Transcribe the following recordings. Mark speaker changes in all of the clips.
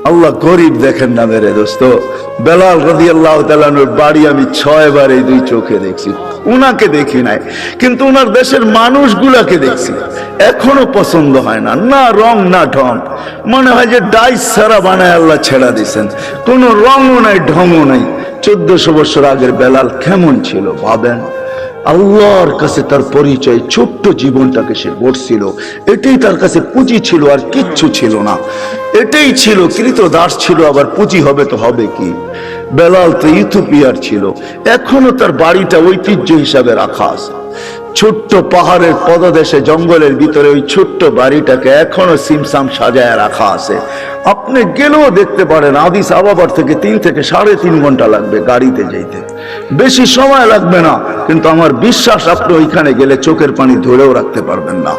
Speaker 1: আল্লাহ গরিব দেখেন না মেরে দোস্ত। বেলাল রাদিয়াল্লাহু তাআলা আনহুর বাড়ি আমি 6 বার এই দুই চোখে দেখছি। উনাকে দেখি নাই, কিন্তু উনার দেশের মানুষগুলাকে দেখছি। এখনো পছন্দ হয় না, না রং না ঢং। মনে হয় যে ডাইস ছাড়া বানায় আল্লাহ ছেড়া দিয়েছেন, কোনো রঙও নাই ঢংও নাই। 1400 বছর আগের বেলাল কেমন ছিল ভাবেন। আল্লাহর কাছে তার পরিচয়, ছোট্ট জীবনটাকে সে গড়ছিল, এটাই তার কাছে পুঁজি ছিল, আর কিচ্ছু ছিল না। এটাই ছিল, কৃতদাস ছিল, আবার পুঁজি হবে তো হবে কি। বেলাল তো ইথিওপিয়ার ছিল, এখনো তার বাড়িটা ঐতিহ্য হিসাবে রাখা আছে। ছোট্ট পাহাড়ের পদদেশে জঙ্গলের ভিতরে ওই ছোট্ট বাড়িটাকে এখনো সিমসাম সাজায় রাখা আছে। আপনি গেলেও দেখতে পারেন, আদিস আবাবার থেকে 3 থেকে 3.5 ঘন্টা লাগবে গাড়িতে যেতে, বেশি সময় লাগবে না। কিন্তু আমার বিশ্বাস আপনি ওইখানে গেলে চোখের পানি ধরেও রাখতে পারবেন না।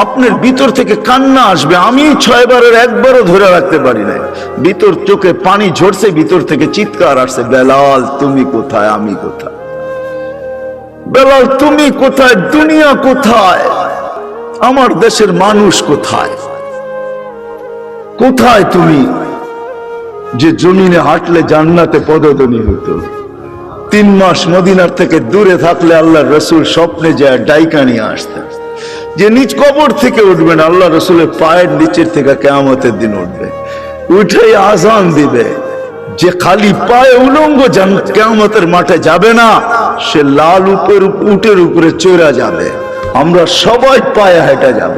Speaker 1: আপনার ভিতর থেকে কান্না আসবে। আমি 6 বারের একবারও ধরে রাখতে পারি না, ভিতর চোখে পানি ঝরছে, ভিতর থেকে চিৎকার আসছে, বেলাল তুমি কোথায়, আমি কোথায়, বেলাল তুমি কোথায়, দুনিয়া কোথায়, আমার দেশের মানুষ কোথায়, কোথায় তুমি যে জমিনে হাঁটলে জান্নাতে পদধ্বনি হতো। 3 মাস মদিনার থেকে দূরে থাকলে আল্লাহর রসুল স্বপ্নে যায় ডাইকা নিয়ে আসতেন, যে নিজ কবর থেকে উঠবেন, আল্লাহ রসুলের পায়ের নিচের থেকে কিয়ামতের দিন উঠবে, উঠেই আজান দিবে। যে খালি পায়ে উলঙ্গ কিয়ামতের মাঠে যাবে না, সে লাল উটের উপরে চড়া যাবে। আমরা সবাই পায়ে হেঁটে যাব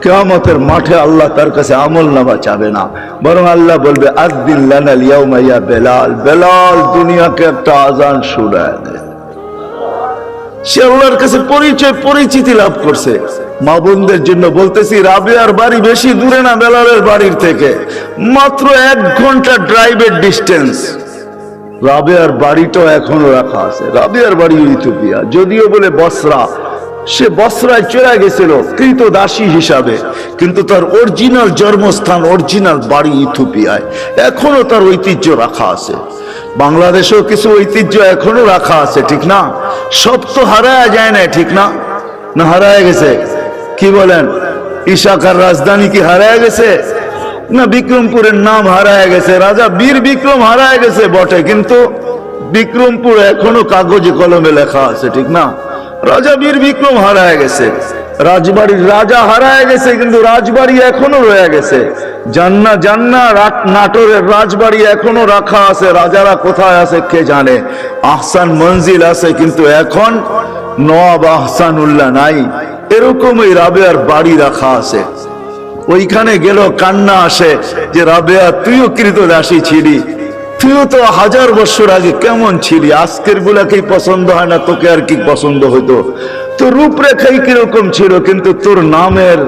Speaker 1: কিয়ামতের মাঠে। আল্লাহ তার কাছে আমলনামা চাবে না, বরং আল্লাহ বলবে আযদিন লানাল ইয়াউমা ইয়া বেলাল, বেলাল দুনিয়াকে একটা আজান শোনায় দে। সে আল্লাহর কাছে পরিচিতি লাভ করছে। মা বোনদের জন্য বলতেছি, রাবেয়ার বাড়ি বেশি দূরে না বেলালের বাড়ির থেকে, মাত্র 1 ঘন্টা ড্রাইভের ডিস্টেন্স। রাবেয়ার বাড়িটাও এখনো রাখা আছে। রাবেয়ার বাড়ি ইথিওপিয়া, যদিও বলে বসরা, সে বসরায় চলে গেছিল কৃতদাসী হিসাবে, কিন্তু তার অরিজিনাল জন্মস্থান, অরিজিনাল বাড়ি ইথিওপিয়ায়। এখনো তার ঐতিহ্য রাখা আছে। বাংলাদেশেও কিছু ঐতিহ্য এখনো রাখা আছে, ঠিক না? সব তো হারায় যায় না, ঠিক না? না হারায় গেছে? কি বলেন? ইশাকার রাজধানী কি হারায় গেছে? না বিক্রমপুরের নাম হারায় গেছে, রাজা বীর বিক্রম হারায় গেছে বটে, কিন্তু বিক্রমপুর এখনো কাগজে কলমে লেখা আছে, ঠিক না? রাজা বীর বিক্রম হারায় গেছে, রাজবাড়ির রাজা হারায় গেছে, কিন্তু রাজবাড়ি এখনো রয়ে গেছে। জান্না নাটোরের রাজবাড়ি এখনো রাখা আছে, রাজারা কোথায় আছে কে জানে। আহসান মঞ্জিল আছে, কিন্তু এখন নওয়াব আহসানুল্লাহ নাই। এরকমই রাবেয়ার বাড়ি রাখা আছে। ওইখানে গেল কান্না আসে যে রাবেয়া তুইও কৃতদাসী ছিলি, তুইও তো 1000 বছর আগে কেমন ছিলি, আজকের গুলাকেই পছন্দ হয় না, তোকে আর কি পছন্দ হইতো? তোর রূপরেখাই কিরকম ছিল, কিন্তু তোর নামের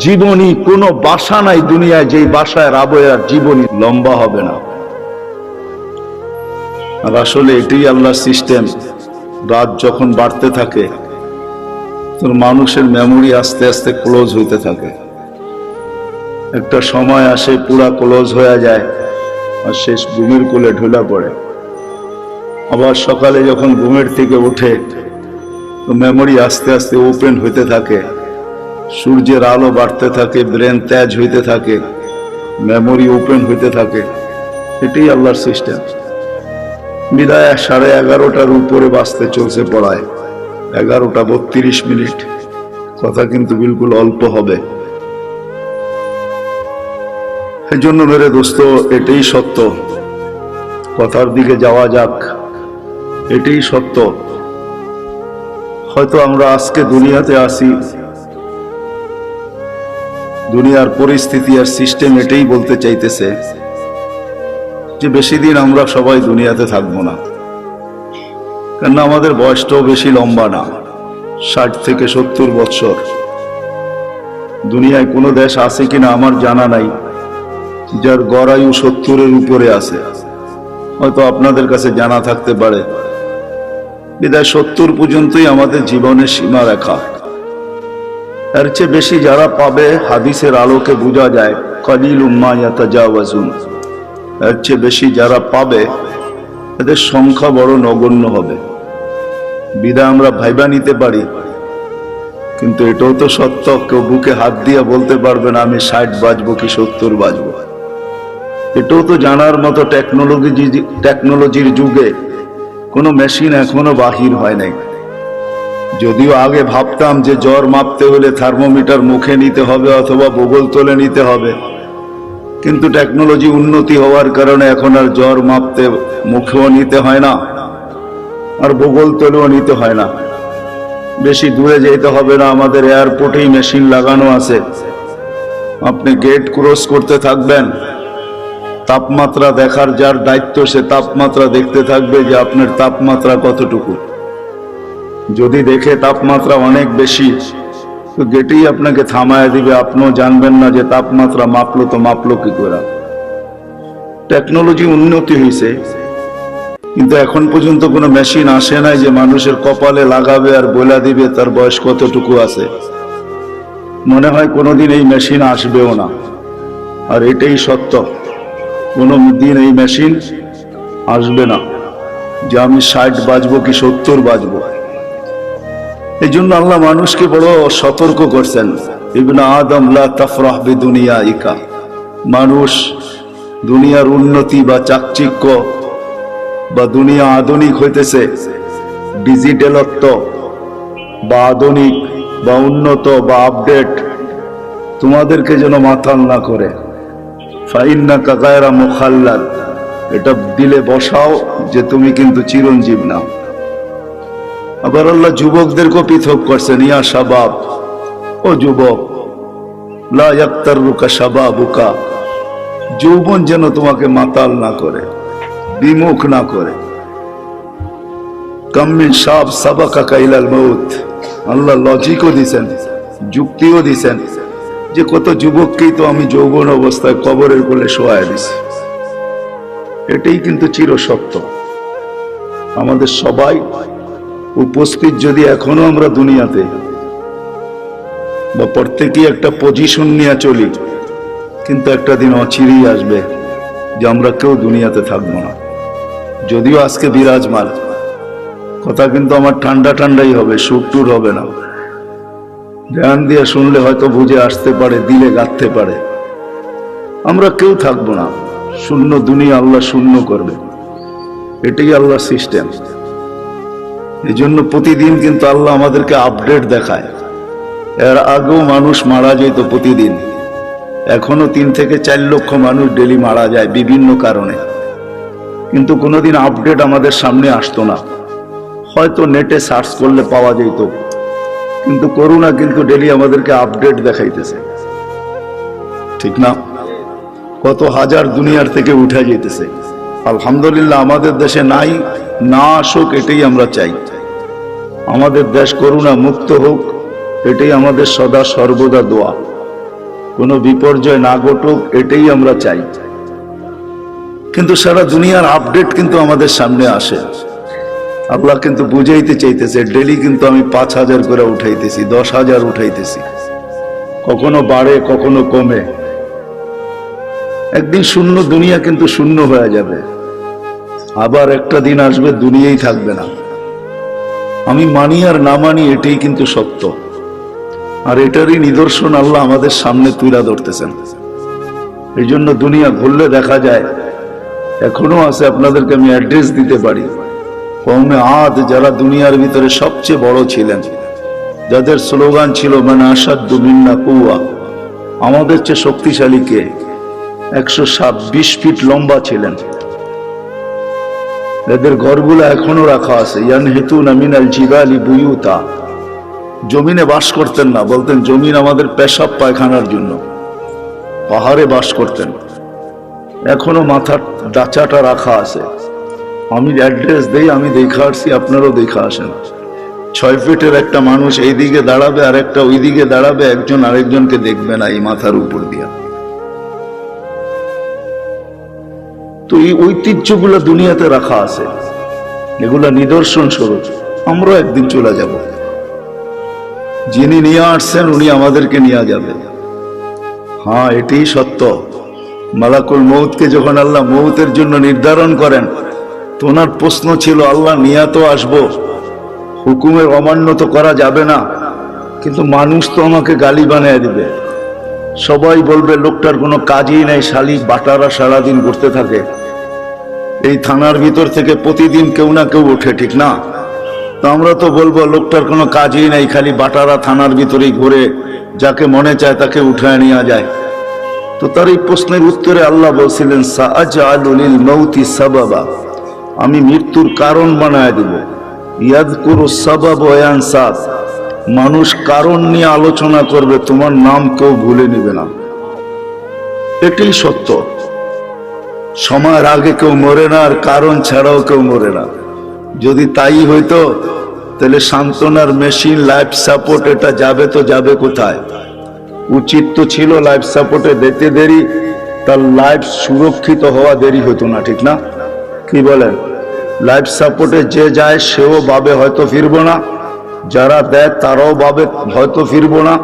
Speaker 1: জীবনী কোনো বাসা নাই দুনিয়ায় যেই বাসায় রাবেয়ার জীবনী লম্বা হবে না। আর আসলে এটাই আল্লাহর সিস্টেম। রাত যখন বাড়তে থাকে, তোর মানুষের মেমোরি আস্তে আস্তে ক্লোজ হইতে থাকে। একটা সময় আসে পুরা ক্লোজ হয়ে যায়, আর শেষ ঘুমের কোলে ঢুলা পড়ে। আবার সকালে যখন ঘুমের থেকে উঠে, তো মেমোরি আস্তে আস্তে ওপেন হইতে থাকে, সূর্যের আলো বাড়তে থাকে, ব্রেন তেজ হইতে থাকে, মেমোরি ওপেন হইতে থাকে। এটাই আল্লাহর সিস্টেম। বিদায় 11:30টার উপরে বাঁচতে চলছে পড়ায়, 11:32। কথা কিন্তু বিলকুল অল্প হবে। এই জন্য মেরে দোস্ত, এটাই সত্য। কথার দিকে যাওয়া যাক। এটাই সত্য। হয়তো আমরা আজকে দুনিয়াতে আসি, দুনিয়ার পরিস্থিতি আর সিস্টেম এটাই বলতে চাইতেছে যে বেশি দিন আমরা সবাই দুনিয়াতে থাকবো না। কেননা আমাদের বয়সটাও বেশি লম্বা না, 60 থেকে 70 বছর। দুনিয়ায় কোনো দেশ আছে কিনা আমার জানা নাই যার গড় আয়ু 70-এর উপরে আছে। হয়তো আপনাদের কাছে জানা থাকতে পারে। বিদায় 70 পর্যন্তই আমাদের জীবনের সীমা রেখা। এর চেয়ে বেশি যারা পাবে, হাদিসের আলোকে বোঝা যায় কালিলুম মা ইয়াতাজাওয়াজুন। এর চেয়ে বেশি যারা পাবে, এদের সংখ্যা বড় নগণ্য হবে। বিদায় আমরা ভাইবা নিতে পারি, কিন্তু এটাও তো সত্য, কেউ বুকে হাত দিয়ে বলতে পারবে না আমি 60 বাজবো কি 70 বাজবো। এটাও তো জানার মতো টেকনোলজির যুগে কোনো মেশিন এখনো বাহির হয় নাই। যদিও আগে ভাবতাম যে জ্বর মাপতে হলে থার্মোমিটার মুখে নিতে হবে অথবা বগল তলে নিতে হবে, কিন্তু টেকনোলজি উন্নতি হওয়ার কারণে এখন আর জ্বর মাপতে মুখেও নিতে হয় না, আর বগল তলেও নিতে হয় না। বেশি দূরে যেতে হবে না, আমাদের এয়ারপোর্টেই মেশিন লাগানো আছে। আপনি গেট ক্রস করতে থাকবেন, তাপমাত্রা দেখার যার দায়িত্ব সে তাপমাত্রা দেখতে থাকবে যে আপনার তাপমাত্রা কতটুকু। যদি দেখে তাপমাত্রা অনেক বেশি, তো গেটেই আপনাকে থামায় দিবে, আপনিও জানবেন না যে তাপমাত্রা মাপলো তো মাপলো কি করে। টেকনোলজি উন্নতি হয়েছে, কিন্তু এখন পর্যন্ত কোনো মেশিন আসে নাই যে মানুষের কপালে লাগাবে আর বলে দিবে তার বয়স কতটুকু আছে। মনে হয় কোনোদিন এই মেশিন আসবেও না, আর এটাই সত্য। কোনো দিন এই মেশিন আসবে না যে আমি 60 বাজবো কি 70 বাজবো। এই জন্য আল্লাহ মানুষকে বড় সতর্ক করছেন, ইবনে আদম লা তাফরাহ বিদুনিয়াইকা। মানুষ দুনিয়ার উন্নতি বা চাকচিক্য বা দুনিয়া আধুনিক হইতেছে, ডিজিটালত্ব বা আধুনিক বা উন্নত বা আপডেট তোমাদেরকে যেন মাতাল না করে। ফাইন্নাকা গায়রা মুখাল্লাদ, এটা দিলে বসাও যে তুমি কিন্তু চিরঞ্জীব না। আবার আল্লাহ যুবকদেরকে পৃথক করছেন, ইয়া শাবাব, ও যুবক, লা ইয়াক্তারুকা শাবাবুকা, যৌবন যেন তোমাকে মাতাল না করে, বিমুখ না করে। কাম মিন শাব সাবাকাকা ইলাল মউত, আল্লাহ লজিকও দিছেন, যুক্তিও দিছেন যে কত যুবককেই তো আমি যৌবন অবস্থায় কবরের কোলে শোয়ায় দিছি। এটাই কিন্তু চিরসত্য। আমাদের সবাই উপস্থিত যদি এখনো আমরা দুনিয়াতে বা প্রত্যেকেই একটা পজিশন নিয়ে চলি, কিন্তু একটা দিন অচিরেই আসবে যে আমরা কেউ দুনিয়াতে থাকবো না। যদিও আজকে বিরাজমান কথা, কিন্তু আমার ঠান্ডা ঠান্ডাই হবে, সুর টুর হবে না। ধ্যান দিয়ে শুনলে হয়তো বুঝে আসতে পারে, দিলে গাঁথতে পারে। আমরা কেউ থাকবো না, শূন্য দুনিয়া আল্লাহ শূন্য করবে, এটাই আল্লাহর সিস্টেম। এই জন্য প্রতিদিন কিন্তু আল্লাহ আমাদেরকে আপডেট দেখায়। এর আগেও মানুষ মারা যেত প্রতিদিন, এখনো 3 থেকে 4 লক্ষ মানুষ ডেলি মারা যায় বিভিন্ন কারণে, কিন্তু কোনোদিন আপডেট আমাদের সামনে আসতো না। হয়তো নেটে সার্চ করলে পাওয়া যেত, কিন্তু করোনা কিন্তু ডেলি আমাদেরকে আপডেট দেখাইতেছে, ঠিক না? কত হাজার দুনিয়ার থেকে উঠে যেতেছে। আলহামদুলিল্লাহ আমাদের দেশে নাই, না আসুক এটাই আমরা চাই। আমাদের দেশ করোনা মুক্ত হোক, এটাই আমাদের সদা সর্বদা দোয়া। কোনো বিপর্যয় না ঘটুক, এটাই আমরা চাই। কিন্তু সারা দুনিয়ার আপডেট কিন্তু আমাদের সামনে আসে। আল্লাহ কিন্তু বুঝাইতে চাইতেছে, ডেলি কিন্তু আমি 5000 করে উঠাইতেছি, 10,000 উঠাইতেছি, কখনো বাড়ে কখনো কমে। একদিন শূন্য দুনিয়া কিন্তু শূন্য হয়ে যাবে, আবার একটা দিন আসবে দুনিয়াই থাকবে না। আমি মানি আর না মানি, এটাই কিন্তু সত্য। আর এটারই নিদর্শন আল্লাহ আমাদের সামনে তুলে ধরতেছেন। এই জন্য দুনিয়া ঘুরলে দেখা যায় এখনো আছে। আপনাদেরকে আমি অ্যাড্রেস দিতে পারি। কওমে আদ যারা দুনিয়ার ভিতরে সবচেয়ে বড় ছিলেন, যাদের স্লোগান ছিল মান আশাদ্দু মিন্না কুওয়া, আমাদের চেয়ে শক্তিশালী কে? 120 ফিট লম্বা ছিলেন। এদের ঘরগুলো এখনো রাখা আছে। ইয়ানহিতুনা মিনাল জিবালি বুয়ুতা, জমিনে বাস করতেন না, বলতেন জমিন আমাদের পেশাব পায়খানার জন্য। পাহাড়ে বাস করতেন, এখনো মাথার ডাচাটা রাখা আছে। আমি অ্যাড্রেস দেই, আমি দেখা আসছি, আপনারাও দেখা আসেন। 6 ফিটের একটা মানুষ এই দিকে দাঁড়াবে আর একটা ওই দিকে দাঁড়াবে, একজন আরেকজনকে দেখবে না এই মাথার উপর দিয়া। তো এই ঐতিহ্যগুলো দুনিয়াতে রাখা আছে, এগুলা নিদর্শন স্বরূপ। আমরাও একদিন চলে যাব, যিনি নিয়ে আসছেন উনি আমাদেরকে নিয়ে যাবে। হ্যাঁ, এটাই সত্য। মালাকুল মউতকে যখন আল্লাহ মউতের জন্য নির্ধারণ করেন, তো ওনার প্রশ্ন ছিল, আল্লাহ নিয়া তো আসবো, হুকুমের অমান্য তো করা যাবে না, কিন্তু মানুষ তো আমাকে গালি বানিয়ে দিবে, সবাই বলবে লোকটার কোনো কাজই নাই, শালি বাটারা সারাদিন ঘুরতে থাকে। এই থানার ভিতর থেকে প্রতিদিন কেউ না কেউ ওঠে, ঠিক না? তো আমরা তো বলবো লোকটার কোনো কাজই নাই, খালি বাটারা থানার ভিতরেই ঘুরে, যাকে মনে চায় তাকে উঠায় নিয়ে যায়। তো তার এই প্রশ্নের উত্তরে আল্লাহ বলছিলেন, সাআজআলু লিল মাউতি সাবাবা, আমি মৃত্যুর কারণ বানায় দেব। ইয়াযকুরু সাবাব ওয়া ইয়ানসাব, মানুষ কারণ নিয়ে আলোচনা করবে, তোমার নাম কেউ ভুলে নেবে না। এটাই সত্য। সময়ের আগে কেউ মরে না, আর কারণ ছাড়াও কেউ মরে না। যদি তাই হইতো তাহলে সান্ত্বনার মেশিন, লাইফ সাপোর্ট, এটা যাবে তো যাবে কোথায়? উচিত তো ছিল লাইফ সাপোর্টে দিতে দেরি, তার লাইফ সুরক্ষিত হওয়া দেরি হতো না, ঠিক না? কি বলেন? লাইফ সাপোর্টে যে যায় সেও ভাবে হয়তো ফিরবো না, যারা দেয় তারাও ভাবে হয়তো ফিরবো না,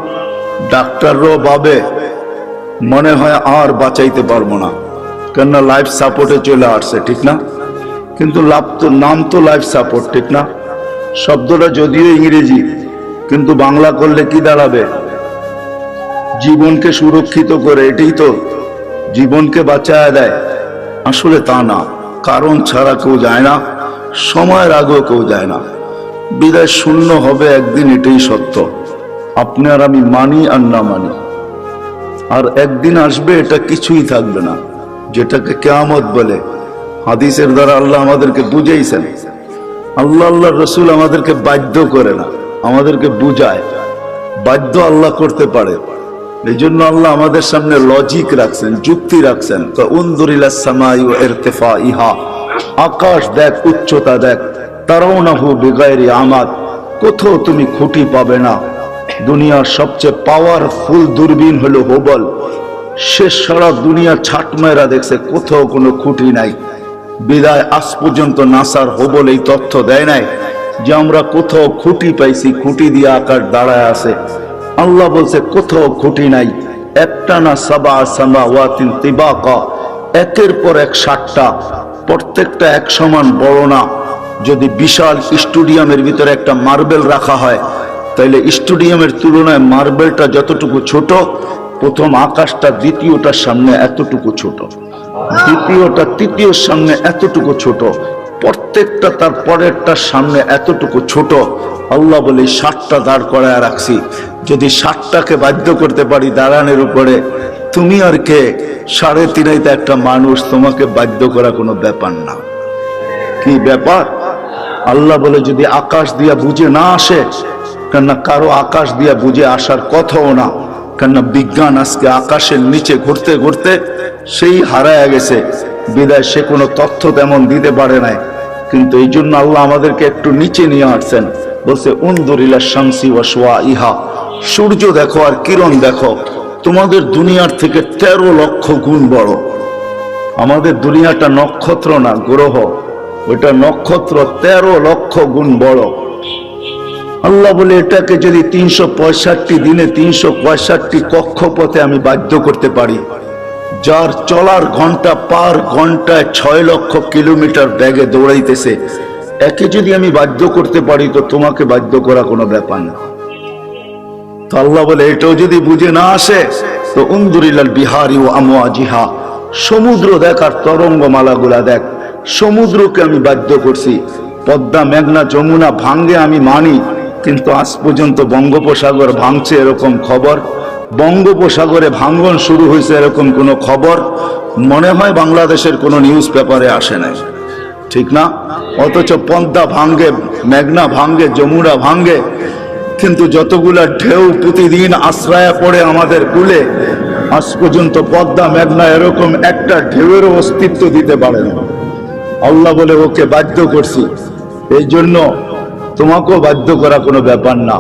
Speaker 1: ডাক্তাররাও ভাবে মনে হয় আর বাঁচাইতে পারবো না, কেননা লাইফ সাপোর্টে চলে আসছে, ঠিক না? কিন্তু লাভ তো, নাম তো লাইফ সাপোর্ট, ঠিক না? শব্দটা যদিও ইংরেজি, কিন্তু বাংলা করলে কি দাঁড়াবে? জীবনকে সুরক্ষিত করে, এটাই তো, জীবনকে বাঁচায় দেয়। আসলে তা না, কারণ ছাড়া কেউ যায় না, সময়ের আগেও কেউ যায় না। বিদায় শূন্য হবে একদিন, এটাই সত্য। আপনি আর আমি মানি আর না মানি, আর একদিন আসবে এটা কিছুই থাকবে না, যেটাকে কিয়ামত বলে। হাদিসের দ্বারা আল্লাহ আমাদেরকে বুঝাইছেন। আল্লাহর রসুল আমাদেরকে বাধ্য করে না, আমাদেরকে বুঝায়। বাধ্য আল্লাহ করতে পারে, এই জন্য আল্লাহ আমাদের সামনে লজিক রাখছেন, যুক্তি রাখছেন। তো উনজুরিলাস সামাই ওয়া ইরতিফাইহা, আকাশ দেখ, উচ্চতা দেখ। তারাউনাহু বিগাইরি আমাদ, কোথাও তুমি খুঁটি পাবে না। দুনিয়ার সবচেয়ে পাওয়ারফুল দূরবীন হলো হুবল, সে সারা দুনিয়া ছাট মেরা দেখছে, কোথাও কোনো খুঁটি নাই। বিদায় আজ পর্যন্ত নাসার হুবল এই তথ্য দেয় নাই যে আমরা কোথাও খুঁটি পাইছি, খুঁটি দিয়ে আকাশ দাঁড়ায় আছে। আল্লাহ বলছে কোথাও খুঁটি নাই। একটা না সাবা সামাওয়াতিন তিবাকা, একের পর এক 7টা, প্রত্যেকটা এক সমান বড় না। যদি বিশাল স্টেডিয়ামের ভিতরে একটা মার্বেল রাখা হয়, তাইলে স্টেডিয়ামের তুলনায় মার্বেলটা যতটুকু ছোট, প্রথম আকাশটা দ্বিতীয়টার সামনে এতটুকু ছোট, দ্বিতীয়টা তৃতীয়র সামনে এতটুকু ছোট, প্রত্যেকটা তার পরেরটার সামনে এতটুকু ছোট। আল্লাহ বলে 7টা দাঁড় করায় রাখছি, যদি 7টাকে বাধ্য করতে পারি দাঁড়ানোর উপরে, তুমি আর কে? 3.5 একটা মানুষ, তোমাকে বাধ্য করা কোনো ব্যাপার না। কি ব্যাপার? আল্লাহ বলে যদি আকাশ দিয়া বুঝে না আসে, কেননা কারো আকাশ দিয়া বুঝে আসার কথাও না, কেননা বিজ্ঞান আজকে আকাশের নিচে ঘুরতে ঘুরতে সেই হারায় গেছে। বিদায় সে কোনো তথ্য তেমন দিতে পারে নাই। কিন্তু এই জন্য আল্লাহ আমাদেরকে একটু নিচে নিয়ে আসছেন, বলছে উনজুরিলা শামসি ওয়া শুআইহা, সূর্য দেখো আর কিরণ দেখো, তোমাদের দুনিয়ার থেকে 13 লক্ষ গুণ বড়। আমাদের দুনিয়াটা নক্ষত্র না, গ্রহ, ওইটা নক্ষত্র 13 লক্ষ গুণ বড়। আল্লাহ বলে এটাকে যদি 365 দিনে 365 কক্ষপথে আমি বাধ্য করতে পারি, যার চলার ঘন্টা পার ঘন্টায় 6 লক্ষ কিলোমিটার বেগে দৌড়াইতেছে, একে যদি আমি বাধ্য করতে পারি, তো তোমাকে বাধ্য করা কোনো ব্যাপার না। তো আল্লাহ বলে এটাও যদি বুঝে না আসে, তো উনজুরিলাল বিহারি ওয়া আমওয়াজিহা, সমুদ্র দেখ আর তরঙ্গমালাগুলা দেখ। সমুদ্রকে আমি বাধ্য করছি। পদ্মা, মেঘনা, যমুনা ভাঙ্গে আমি মানি, কিন্তু আজ পর্যন্ত বঙ্গোপসাগর ভাঙছে এরকম খবর, বঙ্গোপসাগরে ভাঙ্গন শুরু হয়েছে এরকম কোনো খবর মনে হয় বাংলাদেশের কোনো নিউজ পেপারে আসে নাই, ঠিক না? অথচ পদ্মা ভাঙ্গে, মেঘনা ভাঙ্গে, যমুনা ভাঙ্গে, কিন্তু যতগুলা ঢেউ প্রতিদিন আশ্রয় পড়ে আমাদের কুলে, আজ পর্যন্ত পদ্মা, মেঘনা এরকম একটা ঢেউয়েরও অস্তিত্ব দিতে পারে না। আল্লাহ বলে ওকে বাধ্য করছি, এই জন্য তোমাকেও বাধ্য করা কোনো ব্যাপার না।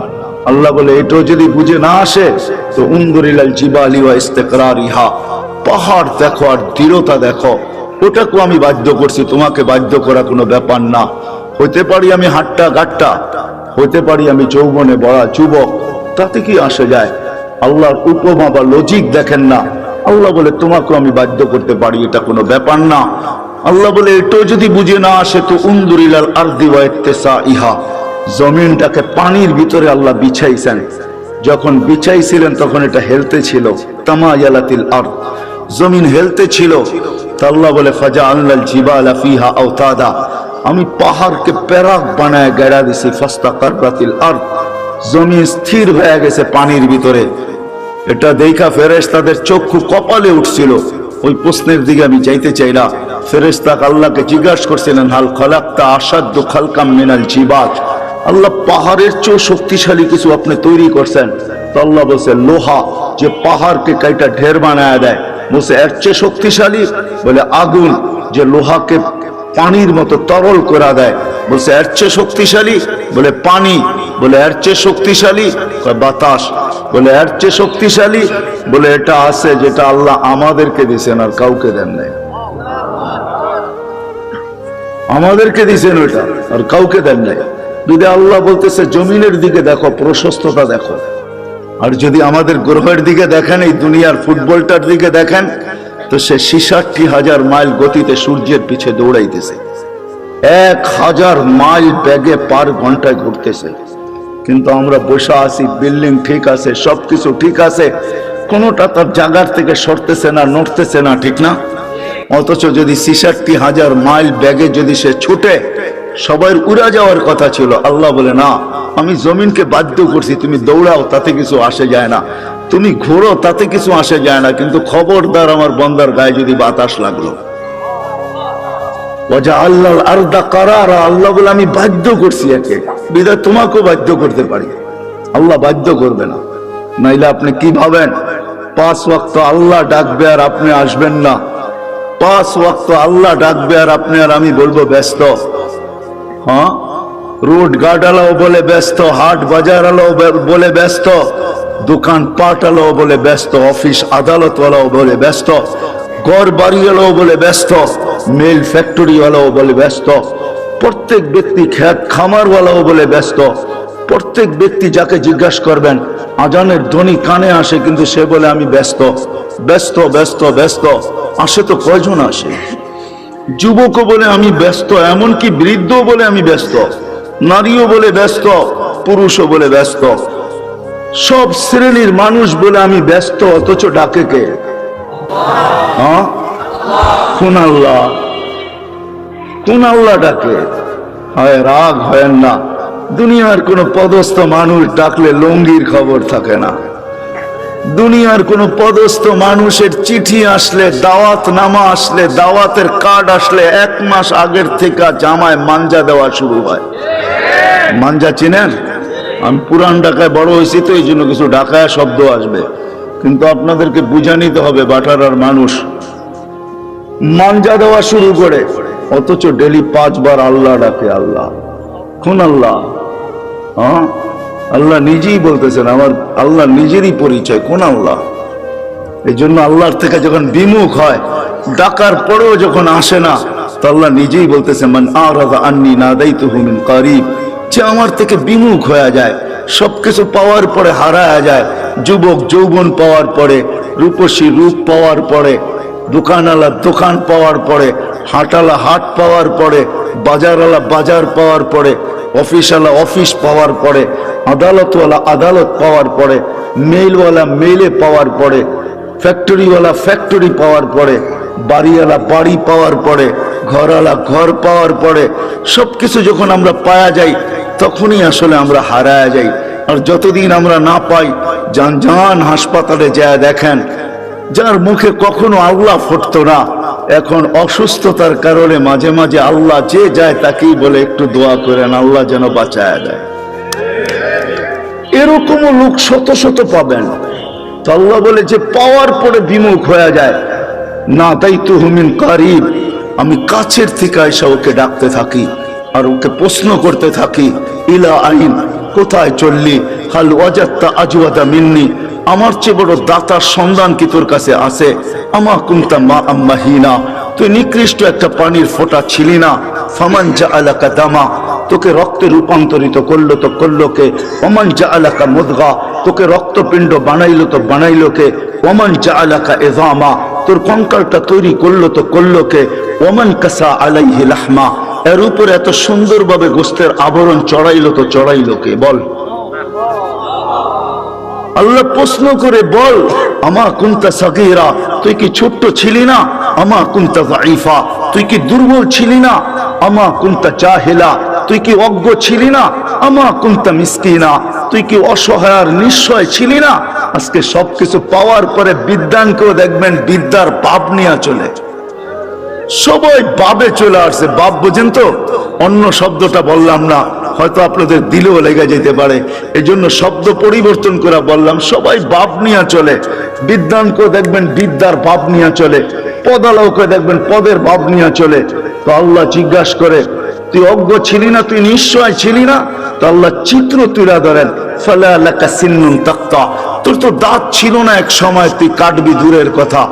Speaker 1: আল্লাহ বলে এটাও যদি বুঝে না আসে, তো উনজুরিলাল জিবালি ওয়া ইস্তিকরারিহা, পাহাড় দেখো আর দৃঢ়তা দেখো, ওটাকেও আমি বাধ্য করছি, তোমাকে বাধ্য করা কোনো ব্যাপার না। হইতে পারি আমি হাট্টা গাট্টা, হইতে পারি আমি যৌবনে বড়া যুবক, তাতে কি আসে যায়? আল্লাহর উপমা বা লজিক দেখেন না। আল্লাহ বলে তোমাকেও আমি বাধ্য করতে পারি, এটা কোনো ব্যাপার না। আল্লাহ বলে এটাও যদি বুঝে না আসে, তো উনজুরিলাল আরদি ওয়া ইত্তিসাইহা, জমিনটাকে পানির ভিতরে আল্লাহ বিছাইছেন। যখন বিছাইছিলেন তখন এটা হেলতে ছিল, তামায়ালাতিল আরদ, জমিন হেলতে ছিল। তা আল্লাহ বলে ফাজআলনাল জিবালা ফিহা আওতাদা, আমি পাহাড়কে প্যারাক বানায় গেড়া দিছি। ফাস্তাকাররাতিল আরদ, জমিন স্থির হয়ে গেছে পানির ভিতরে। এটা দেখা ফেরেশতাদের চক্ষু কপালে উঠছিল। ওই প্রশ্নের দিকে আমি যাইতে চাই না। ফেরেশতা আল্লাহকে জিজ্ঞাসা করছিলেন, হাল খালাকতা আসাদ্দু খালকাম মিনাল জিবাল, আল্লাহ পাহাড়ের চেয়ে শক্তিশালী কিছু আপনি তৈরি করছেন। তো আল্লাহ বলছে লোহা যে পাহাড়কে কাইটা ঢের বানায় দেয়, বলছে এর চেয়ে শক্তিশালী? বলে আগুন যে লোহাকে পানির মতো তরল করে দেয়, বলছে এর চেয়ে শক্তিশালী? বলে পানি। বলে এর চেয়ে শক্তিশালী? বাতাস। বলে এর চেয়ে শক্তিশালী? বলে এটা আছে যেটা আল্লাহ আমাদেরকে দিয়েছেন আর কাউকে দেন নাই। আমাদেরকে দিয়েছেন ওটা আর কাউকে দেন নাই। যদি আল্লাহ বলতেছে জমিনের দিকে দেখো, প্রশস্ততা দেখো, আর যদি আমাদের গ্রহের দিকে দেখেন, এই দুনিয়ার ফুটবলটার দিকে দেখেন, তো সে 66,000 মাইল গতিতে সূর্যের পিছে দৌড়াইতেছে, 1000 মাইল বেগে পার ঘন্টায় ঘুরতেছে। কিন্তু আমরা বসে আছি, বিল্ডিং ঠিক আছে, সবকিছু ঠিক আছে, কোনোটা তার জায়গার থেকে সরতেছে না, নড়তেছে না, ঠিক না? অথচ যদি 66,000 মাইল বেগে যদি সে ছুটে, সবাই উড়া যাওয়ার কথা ছিল। আল্লাহ বলে না, আমি জমিনকে বাধ্য করছি, তুমি দৌড়াও, তাতে কিছু আসে যায় না, তুমি ঘোরো, তাতে কিছু আসে যায় না, কিন্তু খবরদার আমার বন্দার গায়ে যদি বাতাস লাগলো। ওয়াজআলনাল আরদা কারারা, আল্লাহ বলে আমি বাধ্য করছি একে, বিধায় তোমাকেও বাধ্য করতে পারি। আল্লাহ বাধ্য করবে না। নাইলে আপনি কি ভাবেন 5 ওয়াক্ত আল্লাহ ডাকবে আর আপনি আসবেন না? 5 ওয়াক্ত আল্লাহ ডাকবে আর আপনি আর আমি বলবো ব্যস্ত? হ্যাঁ, রোড গার্ডওয়ালাও বলে ব্যস্ত, হাট বাজারওয়ালাও বলে ব্যস্ত, দোকান পাটওয়ালাও বলে ব্যস্ত, অফিস আদালতওয়ালাও বলে ব্যস্ত, ঘর বাড়িওয়ালাও বলে ব্যস্ত, মিল ফ্যাক্টরিওয়ালাও বলে ব্যস্ত, প্রত্যেক ব্যক্তি খেত খামারওয়ালাও বলে ব্যস্ত। প্রত্যেক ব্যক্তি যাকে জিজ্ঞাসা করবেন, আজানের ধ্বনি কানে আসে, কিন্তু সে বলে আমি ব্যস্ত, ব্যস্ত, ব্যস্ত, ব্যস্ত। আসে তো কয়জন আসে? যুবকও বলে আমি ব্যস্ত, এমনকি বৃদ্ধ বলে আমি ব্যস্ত, নারীও বলে ব্যস্ত, পুরুষও বলে ব্যস্ত, সব শ্রেণীর মানুষ বলে আমি ব্যস্ত। অথচ ডাকে কে? হ্যাঁ, কোন আল্লাহ? কোন আল্লাহ ডাকে? হয় রাগ হয় না, দুনিয়ার কোন পদস্থ মানুষ ডাকলে লঙ্গির খবর থাকে না। দুনিয়ার কোন পদস্থ মানুষের চিঠি আসলে, দাওয়াত নামা আসলে, দাওয়াতের কার্ড আসলে 1 মাস আগের থেকে জামায় মাঞ্জা দেওয়া শুরু হয়। মাঞ্জা চিনেন? আমি পুরান ঢাকায় বড় হয়েছি তো এই জন্য কিছু ঢাকায় শব্দ আসবে, কিন্তু আপনাদেরকে বুঝা নিতে হবে, বাটারার মানুষ মাঞ্জা দেওয়া শুরু করে। অথচ ডেলি 5 বার আল্লাহ ডাকে। আল্লাহ কোন আল্লাহ? হ্যাঁ, আল্লাহ নিজেই বলতেছেন, আমার আল্লাহ নিজেরই পরিচয়। কোন আল্লাহ? এই জন্য আল্লাহর থেকে যখন বিমুখ হয়, ডাকার পরেও যখন আসে না, তো আল্লাহ নিজেই বলতেছেন মান আরাদা আন্নী নাদাইতুহু মিন কারিব, যে আমার থেকে বিমুখ হয়ে যায়, সবকিছু পাওয়ার পরে হারায় যায়, যুবক যৌবন পাওয়ার পরে, রূপসী রূপ পাওয়ার পরে, দোকানওয়ালা দোকান পাওয়ার পরে, হাটওয়ালা হাট পাওয়ার পরে, বাজারওয়ালা বাজার পাওয়ার পরে, অফিসওয়ালা অফিস পাওয়ার পরে, আদালতওয়ালা আদালত পাওয়ার পরে, মেইলওয়ালা মেইলে পাওয়ার পরে, ফ্যাক্টরিওয়ালা ফ্যাক্টরি পাওয়ার পরে, বাড়িওয়ালা বাড়ি পাওয়ার পরে, ঘরওয়ালা ঘর পাওয়ার পরে, সবকিছু যখন আমরা পাওয়া যাই, তখনই আসলে আমরা হারায় যাই। আর যতদিন আমরা না পাই, যান হাসপাতালে যায় দেখেন, যার মুখে কখনো আল্লাহ ফুটতো না, এখন অসুস্থতার কারণে মাঝে মাঝে আল্লাহ যে যায় তাকেই বলে একটু দোয়া করেন, আল্লাহ যেন বাঁচায় দেয়। এরকমও লোক শত শত পাবেন। তো আল্লাহ বলে যে পাওয়ার পরে বিমুখ হয়ে যায়, না তাই তো হুমিন কারিব, আমি কাছের থেকে এসে ওকে ডাকতে থাকি আর ওকে প্রশ্ন করতে থাকি, ইলা আইন, কোথায় চললি? হাল ওয়াজাত্তা আজওয়াদা মিন্নি, আমার চেয়ে বড় দাতার সন্ধান কি তোর কাছে আছে? আমা কুনতা মা আম্মাহিনা, তুই নিকৃষ্ট একটা পানির ফোঁটা ছিলি না? ফামান জাআলাকা দামা, তোকে রক্তে রূপান্তরিত করলো তো করলো কে? ওমান জাআলাকা মুদগা, তোকে রক্তপিণ্ড বানাইলো তো বানাইলো কে? ওমান জাআলাকা ইযামা, তোর কঙ্কালটা তৈরি করলো তো করলো কে? ওমান কাসা আলাইহি লাহমা, এর উপরে এত সুন্দরভাবে গোস্তের আবরণ চড়াইলো তো চড়াইলো কে? বল। আল্লাহ প্রশ্ন করে বল, আমা কুনতা সাগীরা, তুই কি ছোট্ট ছিলি না? আমা কুনতা যায়ীফা, তুই কি দুর্বল ছিলি না? আমা কুনতা জাহিলা, তুই কি অজ্ঞ ছিলি না? আমা কুনতা মিসকিনা, তুই কি অসহায় আর নিঃস্বয় ছিলি না? আজকে সবকিছু পাওয়ার পরে বিদ্যানকেও দেখবেন বিদ্যার পাপ নিয়ে চলে, সবাই বাবে চলে আসছে। বাপ বুঝেন তো, অন্য শব্দটা বললাম না, হয়তো আপনাদের দিলেও লেগে যেতে পারে, এই জন্য শব্দ পরিবর্তন করে বললাম। সবাই বাপ নিয়ে চলে, বিদ্যানকেও দেখবেন বিদ্যার বাপ নিয়ে চলে, পদালকে দেখবেন পদের বাপ নিয়ে চলে। তো আল্লাহ জিজ্ঞাসা করে, তুই অজ্ঞ ছিলি না, তুই নিশ্চয় ছিলি না? তো আল্লাহ চিত্র তুলে ধরেন, ফালা লাকা সিন্নুন তাক্তা, তোর তো দাঁত ছিল না এক সময়, তুই কাটবি দূরের কথা,